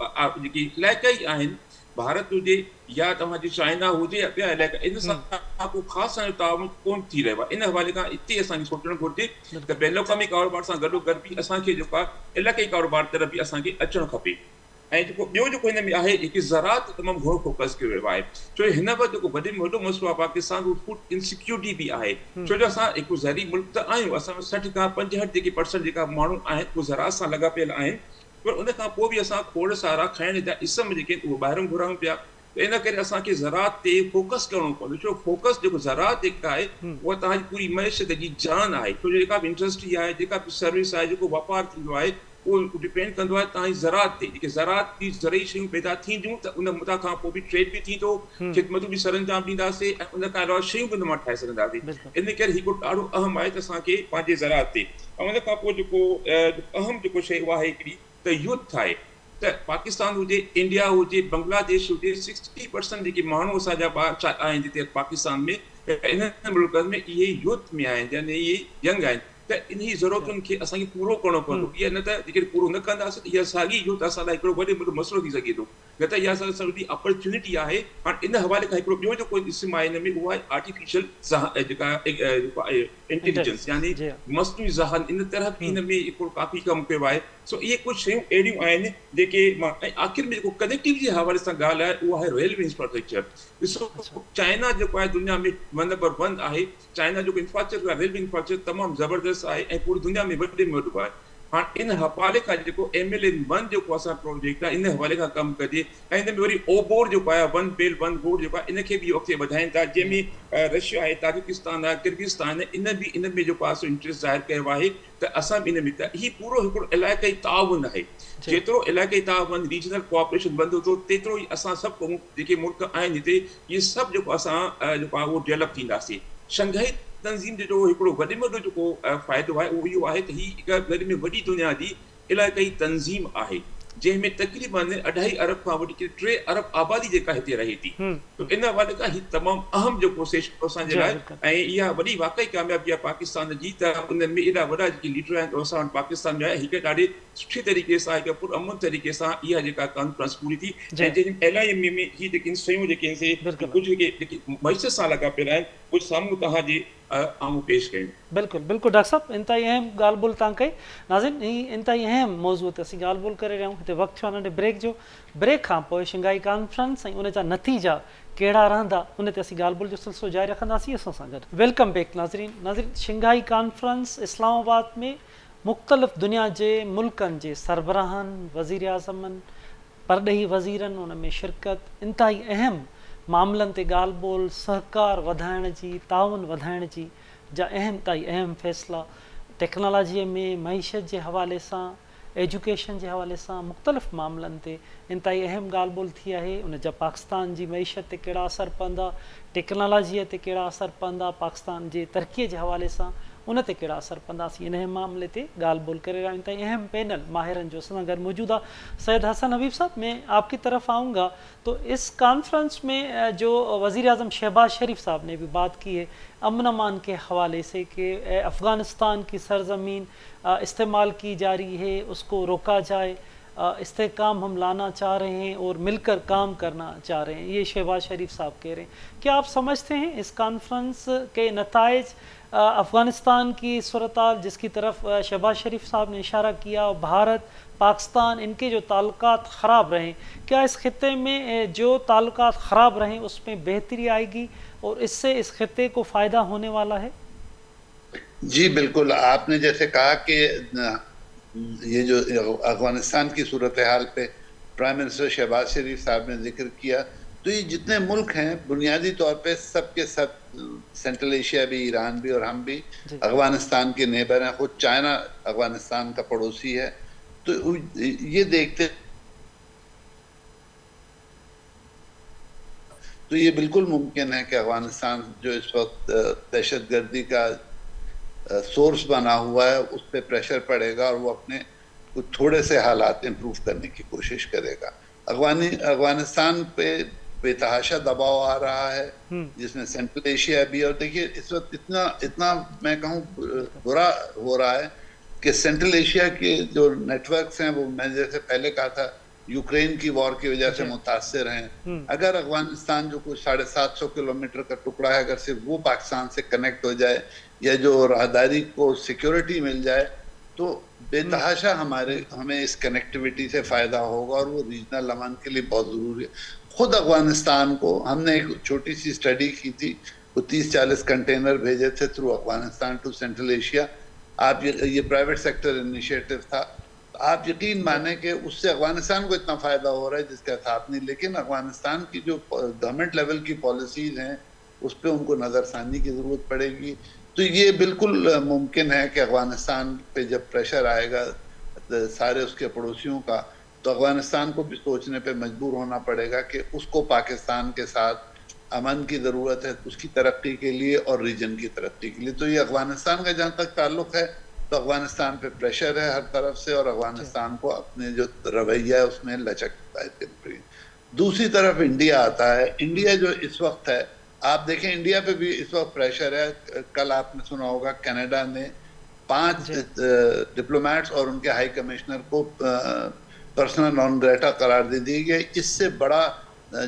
जेके इलाइक़ाई आहिनि, भारत हुजे या तव्हांजी चाइना हुजे या ॿिया इलाइक़ा, इन सां को ख़ासि असांजो ताउन कोन थी रहियो आहे। इन हवाले खां हिते असांखे सोचणु घुरिजे त बैन अल-अक़वामी कारोबार सां गॾोगॾु बि असांखे जेको आहे इलाइक़ाई कारोबार तरफ़ बि असांखे अचणु खपे। ऐं जेको ॿियो जेको हिन में आहे, हिकु ज़राअत तमामु घणो फोकस कयो वियो आहे, छो हिन वक़्तु जेको वॾे में वॾो मसइलो आहे पाकिस्तान, उहो फूड इनसिक्योरिटी बि आहे। छो जो असां हिकु ज़हरी मुल्क त आहियूं, असां 60 खां 65 जेके % जेका माण्हू आहिनि उहे ज़राअत सां लॻा पियल आहिनि, पर उन खां पोइ बि असां खोड़ सारा खाइण जा इस्म जेके आहिनि उहे ॿाहिरों घुरायूं पिया। त इन करे असांखे ज़राअत ते फोकस करणो पवंदो, छो फोकस जेको ज़राअत जेका आहे उहा तव्हांजी पूरी मईशत जी जान आहे। छो जो जेका बि इंडस्ट्री आहे, जेका बि सर्विस आहे, जेको वापारु थींदो आहे, उहो डिपेंड कंदो आहे तव्हांजी ज़राअत ते। जेके ज़राअत जी ज़रई शयूं पैदा थींदियूं त उन मुद्दा खां पोइ बि ट्रेड बि थींदो, ख़िदमतूं बि सरअंजाम ॾींदासीं ऐं उन खां अलावा शयूं बि उन मां ठाहे सघंदासीं। इन करे हिकु ॾाढो अहम आहे त असांखे पंहिंजे ज़राअत ते, ऐं उन खां पोइ जेको अहम जेको शइ उहा आहे हिकिड़ी त युद्ध आहे। त पाकिस्तान हुजे, इंडिया हुजे, बांग्लादेश हुजे, 60% जेके माण्हू असांजा ॿार आहिनि जिते पाकिस्तान में, इन्हनि मुल्कनि में इहे युद्ध में आहिनि, यानी इहे यंग आहिनि। त इन ज़रूरतुनि खे असांखे पूरो करणो पवंदो। इहा न त जेके पूरो न कंदासीं त इहा साॻी युद्ध असां लाइ हिकिड़ो वॾे वॾो मसइलो थी सघे थो, न त इहा असां वॾी अपॉर्चुनिटी आहे। हाणे इन हवाले खां हिकिड़ो ॿियो जेको इस्म आहे हिन में, उहो आहे आर्टिफिशियल जेका इंटेलिजेंस, यानी मस्नूई ज़हन। इन तरह बि हिन में हिकिड़ो काफ़ी कमु कयो आहे। सो इहे कुझु शयूं अहिड़ियूं आहिनि जेके मां, ऐं आख़िर में जेको कनेक्टिविटी जे हवाले सां ॻाल्हि आहे उहा आहे रेलवे इंफ्रास्ट्रक्चर। ॾिसो चाइना जेको आहे दुनिया में नंबर 1 आहे। चाइना जो इंफ्रास्ट्रक्चर आहे, रेलवे इंफ्रास्ट्रक्चर तमामु ज़बरदस्त आहे ऐं पूरी दुनिया में वॾे में वॾो आहे। हाणे इन हवाले खां जेको MLN-1 जेको असां प्रोजेक्ट आहे, इन हवाले खां कमु कजे। ऐं हिन में वरी ओबोर जेको आहे, 1 बेल्ट 1 रोड जेको आहे, इनखे बि अॻिते वधाइनि था, जंहिंमें रशिया आहे, ताजिकिस्तान आहे, किर्गिस्तान आहे, इन बि इन में जेको आहे इंट्रस्ट ज़ाहिर कयो आहे त असां बि इन में। त हीउ पूरो हिकिड़ो इलाइक़ाई ताउन आहे। जेतिरो इलाइक़ाई ताउन, रीजनल कोऑपरेशन वधंदो थो, तेतिरो ई असां सभु जेके मुल्क आहिनि हिते, इहे सभु जेको असां जेको आहे उहो डेवलप थींदासीं। शंघाई तंज़ीम जो हिकिड़ो वॾे में वॾो जेको फ़ाइदो आहे उहो इहो आहे त हीअ हिकु वॾे में वॾी दुनिया जी इलाइक़ाई तंज़ीम आहे, जंहिंमें तक़रीबन 2.5 अरब खां वठी 3 अरब आबादी जेका हिते रहे थी। तो इन हवाले खां हीउ तमामु अहम जेको सेशन असांजे लाइ, ऐं इहा वॾी वाक़ई कामयाबी आहे पाकिस्तान जी, त उन में एॾा वॾा जेके लीडर आहिनि असां वटि पाकिस्तान में आहे। हिकु ॾाढे सुठे तरीक़े सां, हिकु पुरअमन तरीक़े सां इहा जेका कॉन्फ्रेंस पूरी थी, ऐं जंहिं LIM में हीअ जेके शयूं जेके कुझु जेके मईशत सां लॻा पियल आहिनि, कुझु साम्हूं तव्हांजे आऊं पेश कयूं। बिल्कुलु बिल्कुलु डॉक्टर साहब, इंतहाई अहम ॻाल्हि ॿोल तव्हां कई। नाज़रीन, हीअ इंतहाई अहम मौज़ूअ ते असीं ॻाल्हि ॿोल करे रहिया आहियूं। हिते वक़्तु थियो आहे नंढे ब्रेक जो। ब्रेक खां पोइ शंघाई कॉन्फ्रेंस ऐं उन जा नतीजा कहिड़ा रहंदा, उन ते असीं ॻाल्हि ॿोल जो सिलसिलो जारी रखंदासीं असां सां गॾु। वेलकम बैक नाज़रीन। शंघाई कॉन्फ्रेंस इस्लामाबाद में मुख़्तलिफ़ दुनिया जे मुल्कनि जे सरबराहनि, वज़ीर आज़मनि, परॾेही वज़ीरनि उन में शिरकत, इंतहाई अहम मामलनि ते ॻाल्हि ॿोल, सहकार वधाइण जी, ताउन वधाइण जी जा अहम फ़ैसिला, टेक्नोलॉजीअ में, मईशत जे हवाले सां, एजुकेशन जे हवाले सां, मुख़्तलिफ़ मामलनि ते इंतहाई अहम ॻाल्हि ॿोल थी आहे। उन जा पाकिस्तान जी मईशत ते कहिड़ा असर पवंदा, टेक्नोलॉजीअ ते कहिड़ा असर पवंदा, पाकिस्तान जे तरक़ीअ जे हवाले सां, उन ते कहिड़ा असर पवंदासीं, इन मामले ते ॻाल्हि ॿोल करे रहिया आहियूं। अहम पैनल माहिरनि जो असां गॾु मौजूद आहे। सैयद हसन हबीब साहब, मैं आपकी तरफ आऊँगा। तो इस कॉन्फ्रेंस में जो वज़ीर आज़म शहबाज शरीफ साहब ने भी बात की है अमन अमान के हवाले से कि अफ़गानिस्तान की सरज़मीन इस्तेमाल की जा रही है, उसको रोका जाए, इस्तेहकाम हम लाना चाह रहे हैं और मिलकर काम करना चाह रहे हैं, ये शहबाज शरीफ साहब कह रहे हैं। क्या आप समझते हैं इस कॉन्फ्रेंस के नताइज अफ़गानिस्तान की सूरत-हाल जिसकी तरफ शहबाज शरीफ साहब ने इशारा किया, भारत पाकिस्तान इनके जो ताल्लुकात ख़राब रहें, क्या इस खित्ते में जो ताल्लुकात ख़राब रहें उसमें बेहतरी आएगी और इससे इस खित्ते को फ़ायदा होने वाला है? जी बिल्कुल, आपने जैसे कहा कि ये जो अफगानिस्तान की सूरत हाल पे प्राइम मिनिस्टर शहबाज शरीफ साहब ने जिक्र किया, तो ये जितने मुल्क हैं बुनियादी तौर पे सब के सब, सेंट्रल एशिया भी, ईरान भी और हम भी अफगानिस्तान के नेबर हैं। खुद चाइना अफगानिस्तान का पड़ोसी है। तो ये देखते तो ये बिल्कुल मुमकिन है कि अफगानिस्तान जो इस वक्त दहशतगर्दी का सोर्स बना हुआ है उस पर प्रेशर पड़ेगा और वो अपने कुछ थोड़े से हालात इम्प्रूव करने की कोशिश करेगा। अफगानिस्तान पे बेतहाशा दबाव आ रहा है जिसमें सेंट्रल एशिया भी, और देखिए इस वक्त इतना मैं कहूँ बुरा हो रहा है कि सेंट्रल एशिया के जो नेटवर्क्स हैं वो, मैं जैसे पहले कहा था, यूक्रेन की वॉर की वजह से मुतासर हैं। अगर अफगानिस्तान जो कुछ 750 किलोमीटर का टुकड़ा है, अगर सिर्फ वो पाकिस्तान से कनेक्ट हो जाए या जो राहदारी को सिक्योरिटी मिल जाए तो बेतहाशा हमें इस कनेक्टिविटी से फ़ायदा होगा और वो रीजनल अमन के लिए बहुत ज़रूरी है। खुद अफगानिस्तान को हमने एक छोटी सी स्टडी की थी, वो 30-40 कंटेनर भेजे थे through Afghanistan to central Asia. आप ये प्राइवेट सेक्टर इनिशिएटिव था। आप यकीन माने कि उससे अफगानिस्तान को इतना फ़ायदा हो रहा है जिसका हिसाब नहीं, लेकिन अफगानिस्तान की जो गवर्नमेंट लेवल की पॉलिसीज़ हैं उस पर उनको नज़रसानी की ज़रूरत पड़ेगी। तो ये बिल्कुल मुमकिन है कि अफगानिस्तान पे जब प्रेशर आएगा सारे उसके पड़ोसियों का, तो अफगानिस्तान को भी सोचने पे मजबूर होना पड़ेगा कि उसको पाकिस्तान के साथ अमन की ज़रूरत है, उसकी तरक्की के लिए और रीजन की तरक्की के लिए। तो ये अफगानिस्तान का जहाँ तक ताल्लुक़ है तो अफगानिस्तान पे प्रेशर है हर तरफ से और अफगानिस्तान को अपने जो रवैया है उसमें लचक है। दूसरी तरफ इंडिया आता है। इंडिया जो इस वक्त है, आप देखें इंडिया पे भी इस वक्त प्रेशर है। कल आपने सुना होगा कनाडा ने 5 डिप्लोमेट्स और उनके हाई कमिश्नर को पर्सनल नॉन ग्रेटा करार दे दी गई। इससे बड़ा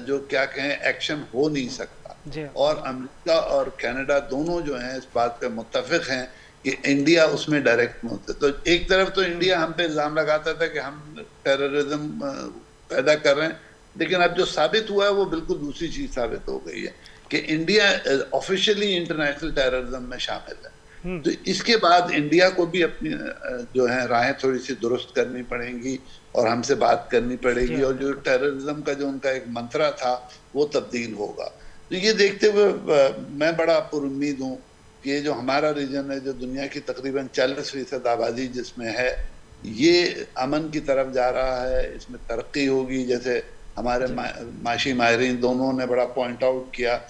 जो क्या कहें एक्शन हो नहीं सकता। और अमेरिका और कनाडा दोनों जो हैं इस बात पे मुत्तफिक हैं कि इंडिया उसमें डायरेक्ट में होता है। तो एक तरफ तो इंडिया हम पे इल्ज़ाम लगाता था कि हम टेररिज्म पैदा कर रहे हैं, लेकिन अब जो साबित हुआ है वो बिल्कुल दूसरी चीज़ साबित हो गई है कि इंडिया ऑफिशियली इंटरनेशनल टेररिज्म में शामिल है। तो इसके बाद इंडिया को भी अपनी जो है राहें थोड़ी सी दुरुस्त करनी पड़ेंगी और हमसे बात करनी पड़ेगी, और जो टेररिज्म का जो उनका एक मंत्रा था वो तब्दील होगा। तो ये देखते हुए मैं बड़ा पुरुम्मीद हूँ कि ये जो हमारा रीजन है, जो दुनिया की तकरीबन 40% आबादी जिसमें है, ये अमन की तरफ जा रहा है, इसमें तरक्की होगी। जैसे हमारे माशी माहिरीन दोनों ने बड़ा पॉइंट आउट किया,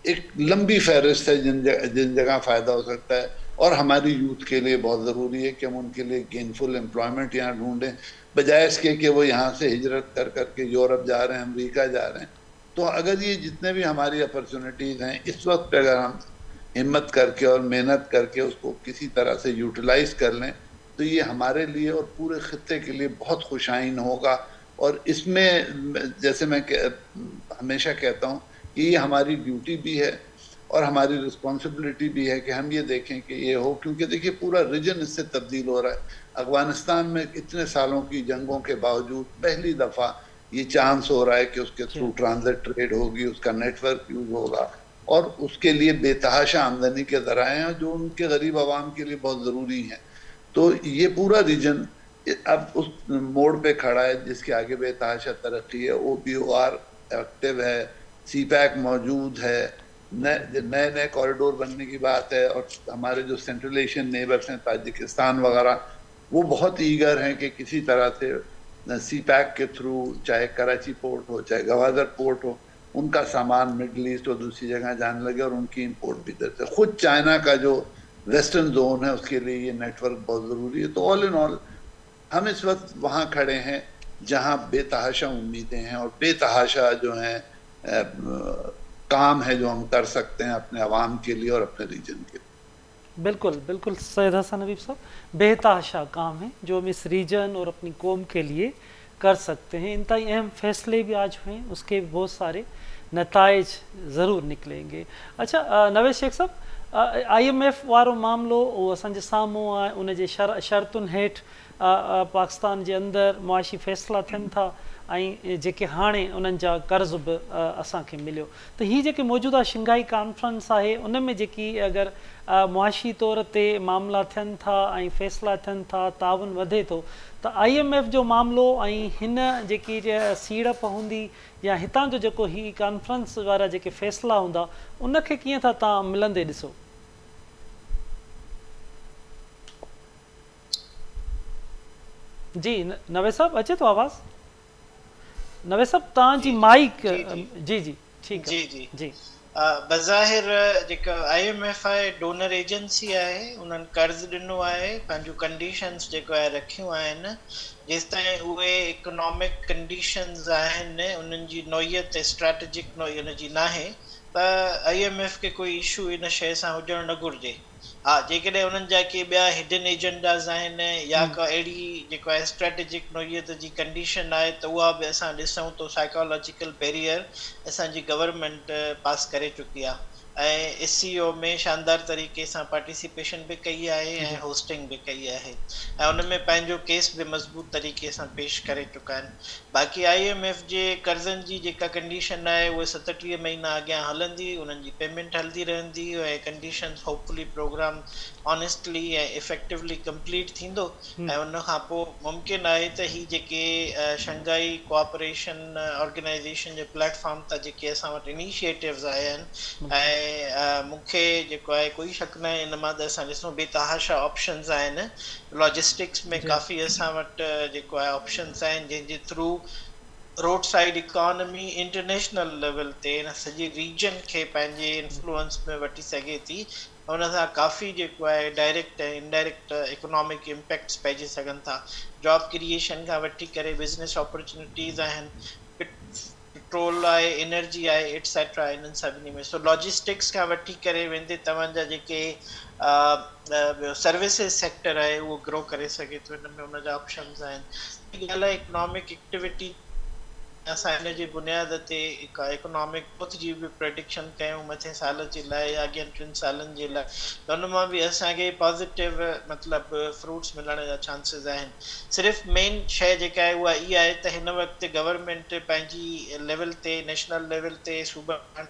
एक लंबी फहरिस्त है जिन जगह फ़ायदा हो सकता है, और हमारी यूथ के लिए बहुत ज़रूरी है कि हम उनके लिए गेनफुल एम्प्लॉयमेंट यहाँ ढूंढें, बजाय इसके कि वो यहाँ से हिजरत कर करके यूरोप जा रहे हैं, अमेरिका जा रहे हैं। तो अगर ये जितने भी हमारी अपॉर्चुनिटीज़ हैं इस वक्त अगर हम हिम्मत करके और मेहनत करके उसको किसी तरह से यूटिलाइज कर लें तो ये हमारे लिए और पूरे खित्ते के लिए बहुत खुशाइन होगा। और इसमें जैसे मैं हमेशा कहता हूँ कि ये हमारी ड्यूटी भी है और हमारी रिस्पॉन्सिबिलिटी भी है कि हम ये देखें कि ये हो, क्योंकि देखिए पूरा रीजन इससे तब्दील हो रहा है। अफगानिस्तान में इतने सालों की जंगों के बावजूद पहली दफ़ा ये चांस हो रहा है कि उसके थ्रू ट्रांजिट ट्रेड होगी, उसका नेटवर्क यूज होगा, और उसके लिए बेतहाशा आमदनी के ज़राए हैं जो उनके गरीब आवाम के लिए बहुत ज़रूरी हैं। तो ये पूरा रीजन अब उस मोड़ पे खड़ा है जिसके आगे बेतहाशा तरक्की है। OPOR एक्टिव है, CPEC मौजूद है, नए कॉरिडोर बनने की बात है, और हमारे जो सेंट्रल एशियन नेबर्स हैं ताजिकिस्तान वगैरह, वो बहुत ईगर हैं कि किसी तरह से CPEC के थ्रू, चाहे कराची पोर्ट हो चाहे गवादर पोर्ट हो, उनका सामान मिडल ईस्ट और दूसरी जगह जाने लगे और उनकी इंपोर्ट भी करते। खुद चाइना का जो वेस्टर्न जोन है उसके लिए ये नेटवर्क बहुत ज़रूरी है। तो ऑल इन ऑल हम इस वक्त वहाँ खड़े हैं जहाँ बेतहाशा उम्मीदें हैं और बेतहाशा जो हैं काम है जो हम कर सकते हैं अपने अवाम के लिए और अपने रीजन के लिए। बिल्कुल बिल्कुल सैयद हसन हबीब साहब, बेतहाशा काम है जो हम इस रीजन और अपनी कौम के लिए कर सकते हैं। इंतहाई अहम फैसले भी आज हुए, उसके बहुत सारे नताइज ज़रूर निकलेंगे। अच्छा नवेद शेख साहब, IMF वारो मामलो वो असांजे साम्हूं आहे, उन जे शर्तुनि हेठि पाकिस्तान जे अंदरि मुआशी फ़ैसिला थियनि था ऐं जेके हाणे उन्हनि जा कर्ज़ बि असांखे मिलियो। त हीअ जेके मौजूदा शंघाई कॉन्फ्रेंस आहे उन में जेकी अगरि मुआशी तौर ते मामला थियनि था ऐं फ़ैसिला थियनि था, ताउन वधे थो, त IMF जो मामिलो ऐं हिन जेकी सीड़प हूंदी या हितां जो जेको ही कॉन्फ्रेंस वारा जेके फ़ैसिला हूंदा उनखे कीअं था तव्हां मिलंदे ॾिसो? जी नवेद साहब अचे थो आवाज़? नवेद साहब तव्हांजी माइक जी जी ठीकु आहे। जी जी बज़ाहिर जेका IMF आहे डोनर एजेंसी आहे, उन्हनि कर्ज़ ॾिनो आहे, पंहिंजूं कंडीशन्स जेको आहे रखियूं आहिनि। जेसिताईं उहे इकोनॉमिक कंडीशन्स आहिनि उन्हनि जी नोयत स्ट्रेटेजिक उन जी नाहे त IMF खे कोई इशू इन शइ सां हुजणु न घुरिजे। हा, जेकॾहिं उन्हनि जा के ॿिया हिडन एजेंडाज़ आहिनि या का अहिड़ी जेको आहे स्ट्रेटेजिक नोयत जी कंडीशन आहे त उहा बि असां ॾिसूं तो साइकोलॉजिकल बैरियर असांजी गवर्नमेंट पास करे चुकी आहे ऐं SCO में शानदार तरीक़े सां पार्टिसिपेशन बि कई आहे ऐं होस्टिंग बि कई आहे ऐं उन में पंहिंजो केस बि मज़बूत तरीक़े सां पेश करे चुका आहिनि। बाक़ी IMF जे कर्ज़नि जी जेका कंडीशन आहे उहे 37 महीना अॻियां हलंदी, उन्हनि जी पेमेंट हलंदी रहंदी ऐं कंडीशन्स होपफुली प्रोग्राम ऑनेस्टली ऐं इफेक्टिवली कंप्लीट थींदो ऐं उन खां पोइ मुमकिन आहे त ही जेके शंघाई कोऑपरेशन ऑर्गेनाइजेशन जे प्लेटफॉर्म तां जेके असां वटि इनिशिएटिव्स आया आहिनि ऐं मूंखे जेको आहे कोई शक न आहे इन मां त असां ॾिसूं बेतहाशा ऑप्शन्स आहिनि। लॉजिस्टिक्स में काफ़ी असां वटि जेको आहे ऑप्शन्स आहिनि जंहिंजे through road side economy international level ते इन सॼे रीजन खे पंहिंजे इन्फ्लुएंस में वठी सघे थी। उन सां काफ़ी जेको आहे डायरेक्ट ऐं इनडायरेक्ट इकोनॉमिक इम्पैक्ट्स पइजी सघनि था। जॉब क्रिएशन खां वठी करे बिज़नेस अपॉर्चुनिटीज़ आहिनि, पेट्रोल आहे, एनर्जी आहे, एटसेट्रा इन्हनि सभिनी में। सो लॉजिस्टिक्स खां वठी करे वेंदे तव्हांजा जेके सर्विसिस सेक्टर आहे उहो ग्रो करे सघे थो, हिन में उन जा ऑप्शन्स आहिनि। ॻाल्हि आहे इकोनॉमिक एक्टिविटी, असां हिन जी बुनियाद ते हिकु इकोनॉमिक ग्रोथ जी बि प्रेडिक्शन कयूं मथे साल जे लाइ या अॻियनि 3 सालनि जे लाइ, त हुन मां बि असांखे पॉज़िटिव मतिलबु फ्रूट्स मिलण जा चांसिस आहिनि। सिर्फ़ु मेन शइ जेका आहे उहा इहा आहे त हिन वक़्तु गवर्नमेंट पंहिंजी लेवल ते नेशनल लेवल ते सूबनि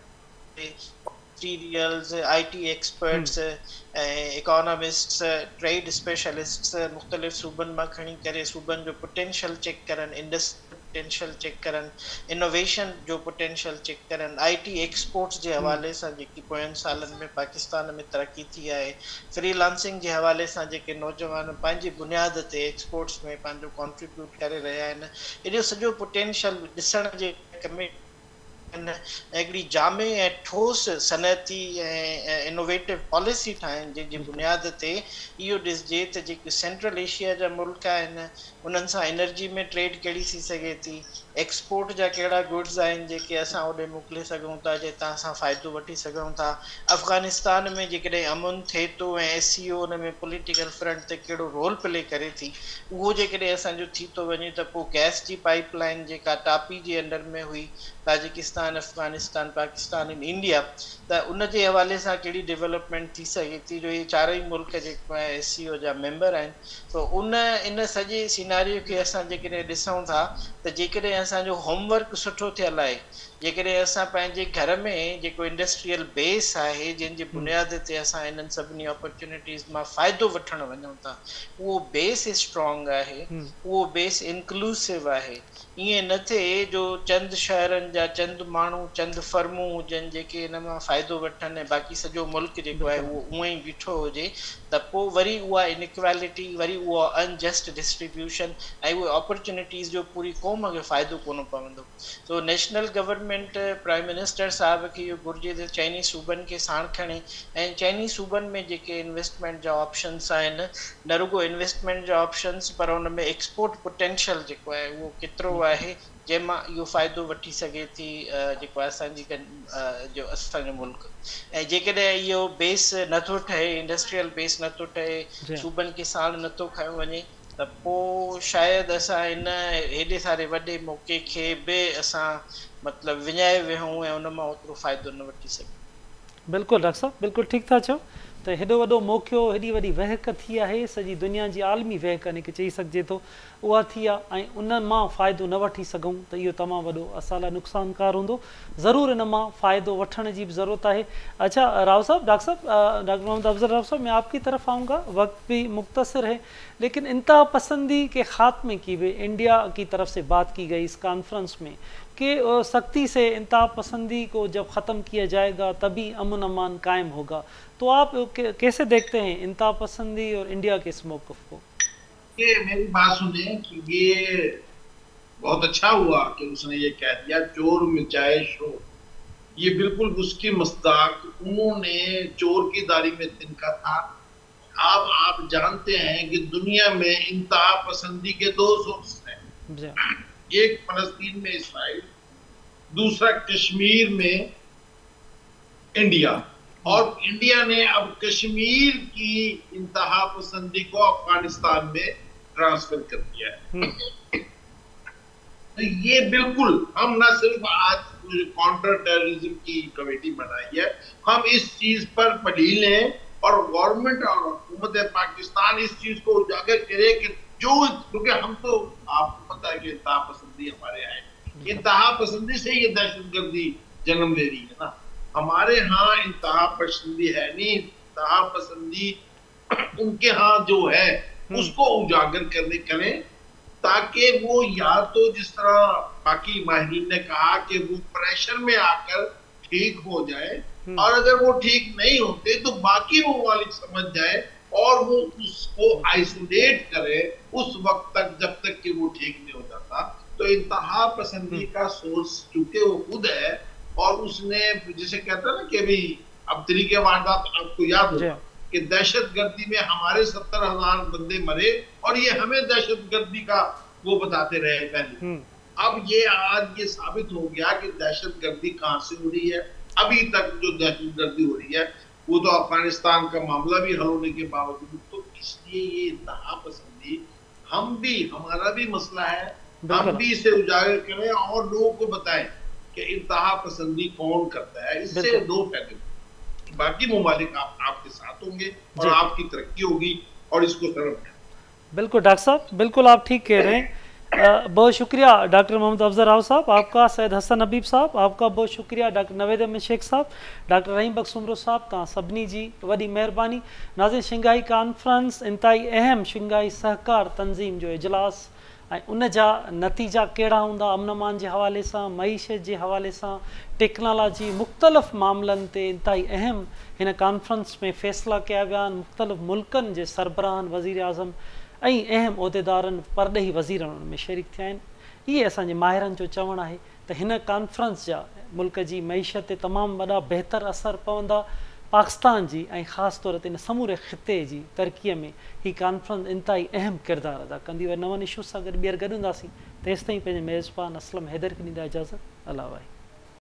ते मटीरियल्स, IT एक्सपर्ट्स ऐं इकोनॉमिस्ट्स, ट्रेड स्पेशलिस्ट्स मुख़्तलिफ़ सूबनि मां खणी करे सूबनि जो पोटेंशियल चेक करनि, इंडस्ट्री पोटेंशियल चेक करनि, इनोवेशन जो पोटेंशियल चेक करनि, IT एक्सपोर्ट्स जे हवाले सां जेकी पोयनि सालनि में पाकिस्तान में तरक़ी थी आहे, फ्रीलांसिंग जे हवाले सां जेके नौजवान पंहिंजी बुनियाद ते एक्सपोर्ट्स में पंहिंजो कॉन्ट्रीब्यूट करे रहिया आहिनि, एॾो सॼो पोटेंशियल ॾिसण जे कमे हिकिड़ी जामे ऐं ठोस सनअती ऐं इनोवेटिव पॉलिसी ठाहिनि जंहिंजी बुनियाद ते इहो ॾिसजे त जेके सेंट्रल एशिया जा मुल्क आहिनि उन्हनि सां एनर्जी में ट्रेड कहिड़ी थी सघे थी, एक्सपोर्ट जा कहिड़ा गुड्स आहिनि जेके असां होॾे मोकिले सघूं था, जितां असां फ़ाइदो वठी सघूं था। अफ़गानिस्तान में जेकॾहिं अमुन थिए थो ऐं SCO उन में पॉलिटिकल फ्रंट ते कहिड़ो रोल प्ले करे थी, उहो जेकॾहिं असांजो थी थो वञे त पोइ गैस जी पाइपलाइन जेका टापी जे अंडर में हुई Tajikistan, Afghanistan, Pakistan in India, त उन जे हवाले सां कहिड़ी डेवलपमेंट थी सघे थी जो इहे चारई मुल्क जेको आहे SCO जा मेंबर आहिनि। तो इन सॼे सिनारियो खे असां जेकॾहिं ॾिसूं था त जेकॾहिं असांजो होमवर्क सुठो थियल आहे, जेकॾहिं असां पंहिंजे घर में जेको इंडस्ट्रियल बेस आहे जंहिंजी बुनियाद ते असां इन्हनि सभिनी अपॉर्चुनिटीज़ मां फ़ाइदो वठणु वञूं था, उहो बेस स्ट्रॉन्ग आहे, उहो बेस इंक्लूसिव आहे। ईअं न थिए जो चंद शहरनि जा चंद माण्हू चंद फर्मूं हुजनि जेके इन मां फ़ाइदो वठनि ऐं बाक़ी सॼो मुल्क जेको आहे उहो उअं ई बीठो हुजे, त पोइ वरी उहा इनइक्वालिटी, वरी उहा अनजस्ट डिस्ट्रीब्यूशन ऐं उहे अपॉर्चुनिटीज़ जो पूरी क़ौम खे फ़ाइदो कोन पवंदो। So national government, prime minister साहिब खे इहो घुरिजे त चइनी सूबनि खे साण खणे ऐं चइनी सूबनि में जेके इन्वेस्टमेंट जा ऑप्शन्स आहिनि, न रुगो इन्वेस्टमेंट जा ऑप्शन्स पर उन में एक्सपोर्ट पोटेंशियल जेको आहे उहो केतिरो आहे जंहिंमां इहो फ़ाइदो वठी सघे थी जेको आहे असांजो मुल्क। ऐं जेकॾहिं इहो बेस नथो ठहे, इंडस्ट्रियल बेस नथो ठहे, सूबनि खे साण नथो खयो वञे, त पोइ शायदि असां इन हेॾे सारे वॾे मौक़े खे बि असां मतिलबु विञाए वेहूं ऐं उन मां ओतिरो फ़ाइदो न वठी सघूं। बिल्कुलु डॉक्टर साहब, बिल्कुलु ठीकु था चओ त हेॾो वॾो मौक़ियो, हेॾी वॾी वहक थी आहे, सॼी दुनिया जी आलमी वहक हिनखे चई सघिजे थो, उहा थी आहे, ऐं उन मां फ़ाइदो न वठी सघूं त इहो तमामु वॾो असां लाइ नुक़सानकार हूंदो। ज़रूरु इन मां फ़ाइदो वठण जी बि ज़रूरत आहे। अच्छा राव साहब, डॉक्टर साहब, डॉक्टर मोहम्मद अफजल राव साहब, मैं आपकी तरफ आऊँगा, वक्त भी मुख्तसर है, लेकिन इंतहा पसंदी के ख़ात्मे की भी इंडिया की तरफ से बात की गई इस कॉन्फ्रेंस में कि सख्ती से इंतहा पसंदी को जब ख़त्म किया जाएगा तभी अमन अमान कायम होगा, तो आप कैसे देखते हैं इंतहा पसंदी और इंडिया के इस मौक़िफ़ को? ये मेरी बात सुने कि ये बहुत अच्छा हुआ कि उसने ये कह दिया चोर मचाए शोर, ये बिल्कुल उसकी मस्ताक, उन्होंने चोर की दाढ़ी में तिनका था। अब आप जानते हैं कि दुनिया में इंतहा पसंदी के दो सोर्स हैं, एक फलस्तीन में इसराइल, दूसरा कश्मीर में इंडिया, और इंडिया ने अब कश्मीर की इंतहा पसंदी को अफगानिस्तान में ट्रांसफर कर दिया है। तो ये बिल्कुल, हम ना सिर्फ आज काउंटर टेररिज्म की कमेटी बनाई है, हम इस चीज पर पढ़ी लें और गवर्नमेंट और हुकूमत पाकिस्तान इस चीज को उजागर करे कि जो, क्योंकि हम तो आपको पता है कि इंतहा पसंदी हमारे यहाँ है, इंतहा पसंदी से ये दहशतगर्दी जन्म ले रही है ना। हमारे यहाँ इंतहा पसंदी है नहीं, इंतहा पसंदी उनके यहाँ जो है उसको उजागर करें ताकि वो या तो जिस तरह बाकी माहिरीन ने कहा कि वो प्रेशर में आकर ठीक हो जाए, और अगर वो ठीक नहीं होते तो बाकी ममालिक समझ जाए और वो उसको आइसोलेट करे उस वक्त तक जब तक कि वो ठीक नहीं हो जाता। तो इंतहा पसंदी का सोर्स चूंकि वो खुद है, और उसने जिसे कहता है ना कि भाई अब तरीके वारदात, आपको याद होगा कि दहशतगर्दी में हमारे 70,000 बंदे मरे और ये हमें दहशतगर्दी का वो बताते रहे पहले। अब ये आज ये साबित हो गया कि दहशतगर्दी कहाँ से हो रही है। अभी तक जो दहशतगर्दी हो रही है वो तो अफगानिस्तान का मामला भी हल होने के बावजूद, तो इसलिए ये इंतहा पसंदी हम भी, हमारा भी मसला है, हम भी इसे उजागर करें और लोगों को बताएं कि इंतहा पसंदी कौन करता है। इससे दो फायदे, बाकी ममालिक आपके साथ होंगे और आपकी तरक्की होगी और इसको तरफ। बिल्कुल डॉक्टर साहब, बिल्कुल आप ठीक कह रहे हैं। बहुत शुक्रिया डॉक्टर मोहम्मद अफजल राव साहब आपका, सैयद हसन हबीब साहब आपका बहुत शुक्रिया, डॉक्टर नवेद अहमद शेख साहब, डॉक्टर रहीम बख्श उमरो साहब, तव्हां सभिनी जी वॾी महिरबानी। नाज़रीन, शंघाई कॉन्फ्रेंस इंतहाई अहम शंघाई सहकार तंज़ीम जो इजलास ऐं उन जा नतीजा कहिड़ा हूंदा, अमन अमान जे हवाले सां, मईशत जे हवाले सां, टेक्नोलॉजी, मुख़्तलिफ़ मामलनि ते इंतहाई अहम हिन कॉन्फ्रेंस में फ़ैसिला कया विया आहिनि। मुख़्तलिफ़ मुल्कनि जे सरबराहनि, वज़ीर आज़म ऐं अहम उहिदेदारनि, परॾेही वज़ीरनि उन में शरीक थिया आहिनि। इहे असांजे माहिरनि जो चवणु आहे त हिन कॉन्फ्रेंस जा मुल्क जी मईशत ते तमामु वॾा बहितर असर पवंदा। पाकिस्तान जी ऐं ख़ासि तौर ते इन समूरे ख़िते जी तरक़ीअ में हीअ कॉन्फ्रेंस इंतहाई अहम किरदारु अदा कंदी। वरी नवनि इशूज़ सां गॾु ॿीहर गॾु हूंदासीं। तेसिताईं पंहिंजे मेज़बान असलम हैदर खे ॾींदा इजाज़त। अल्लाह वाहे।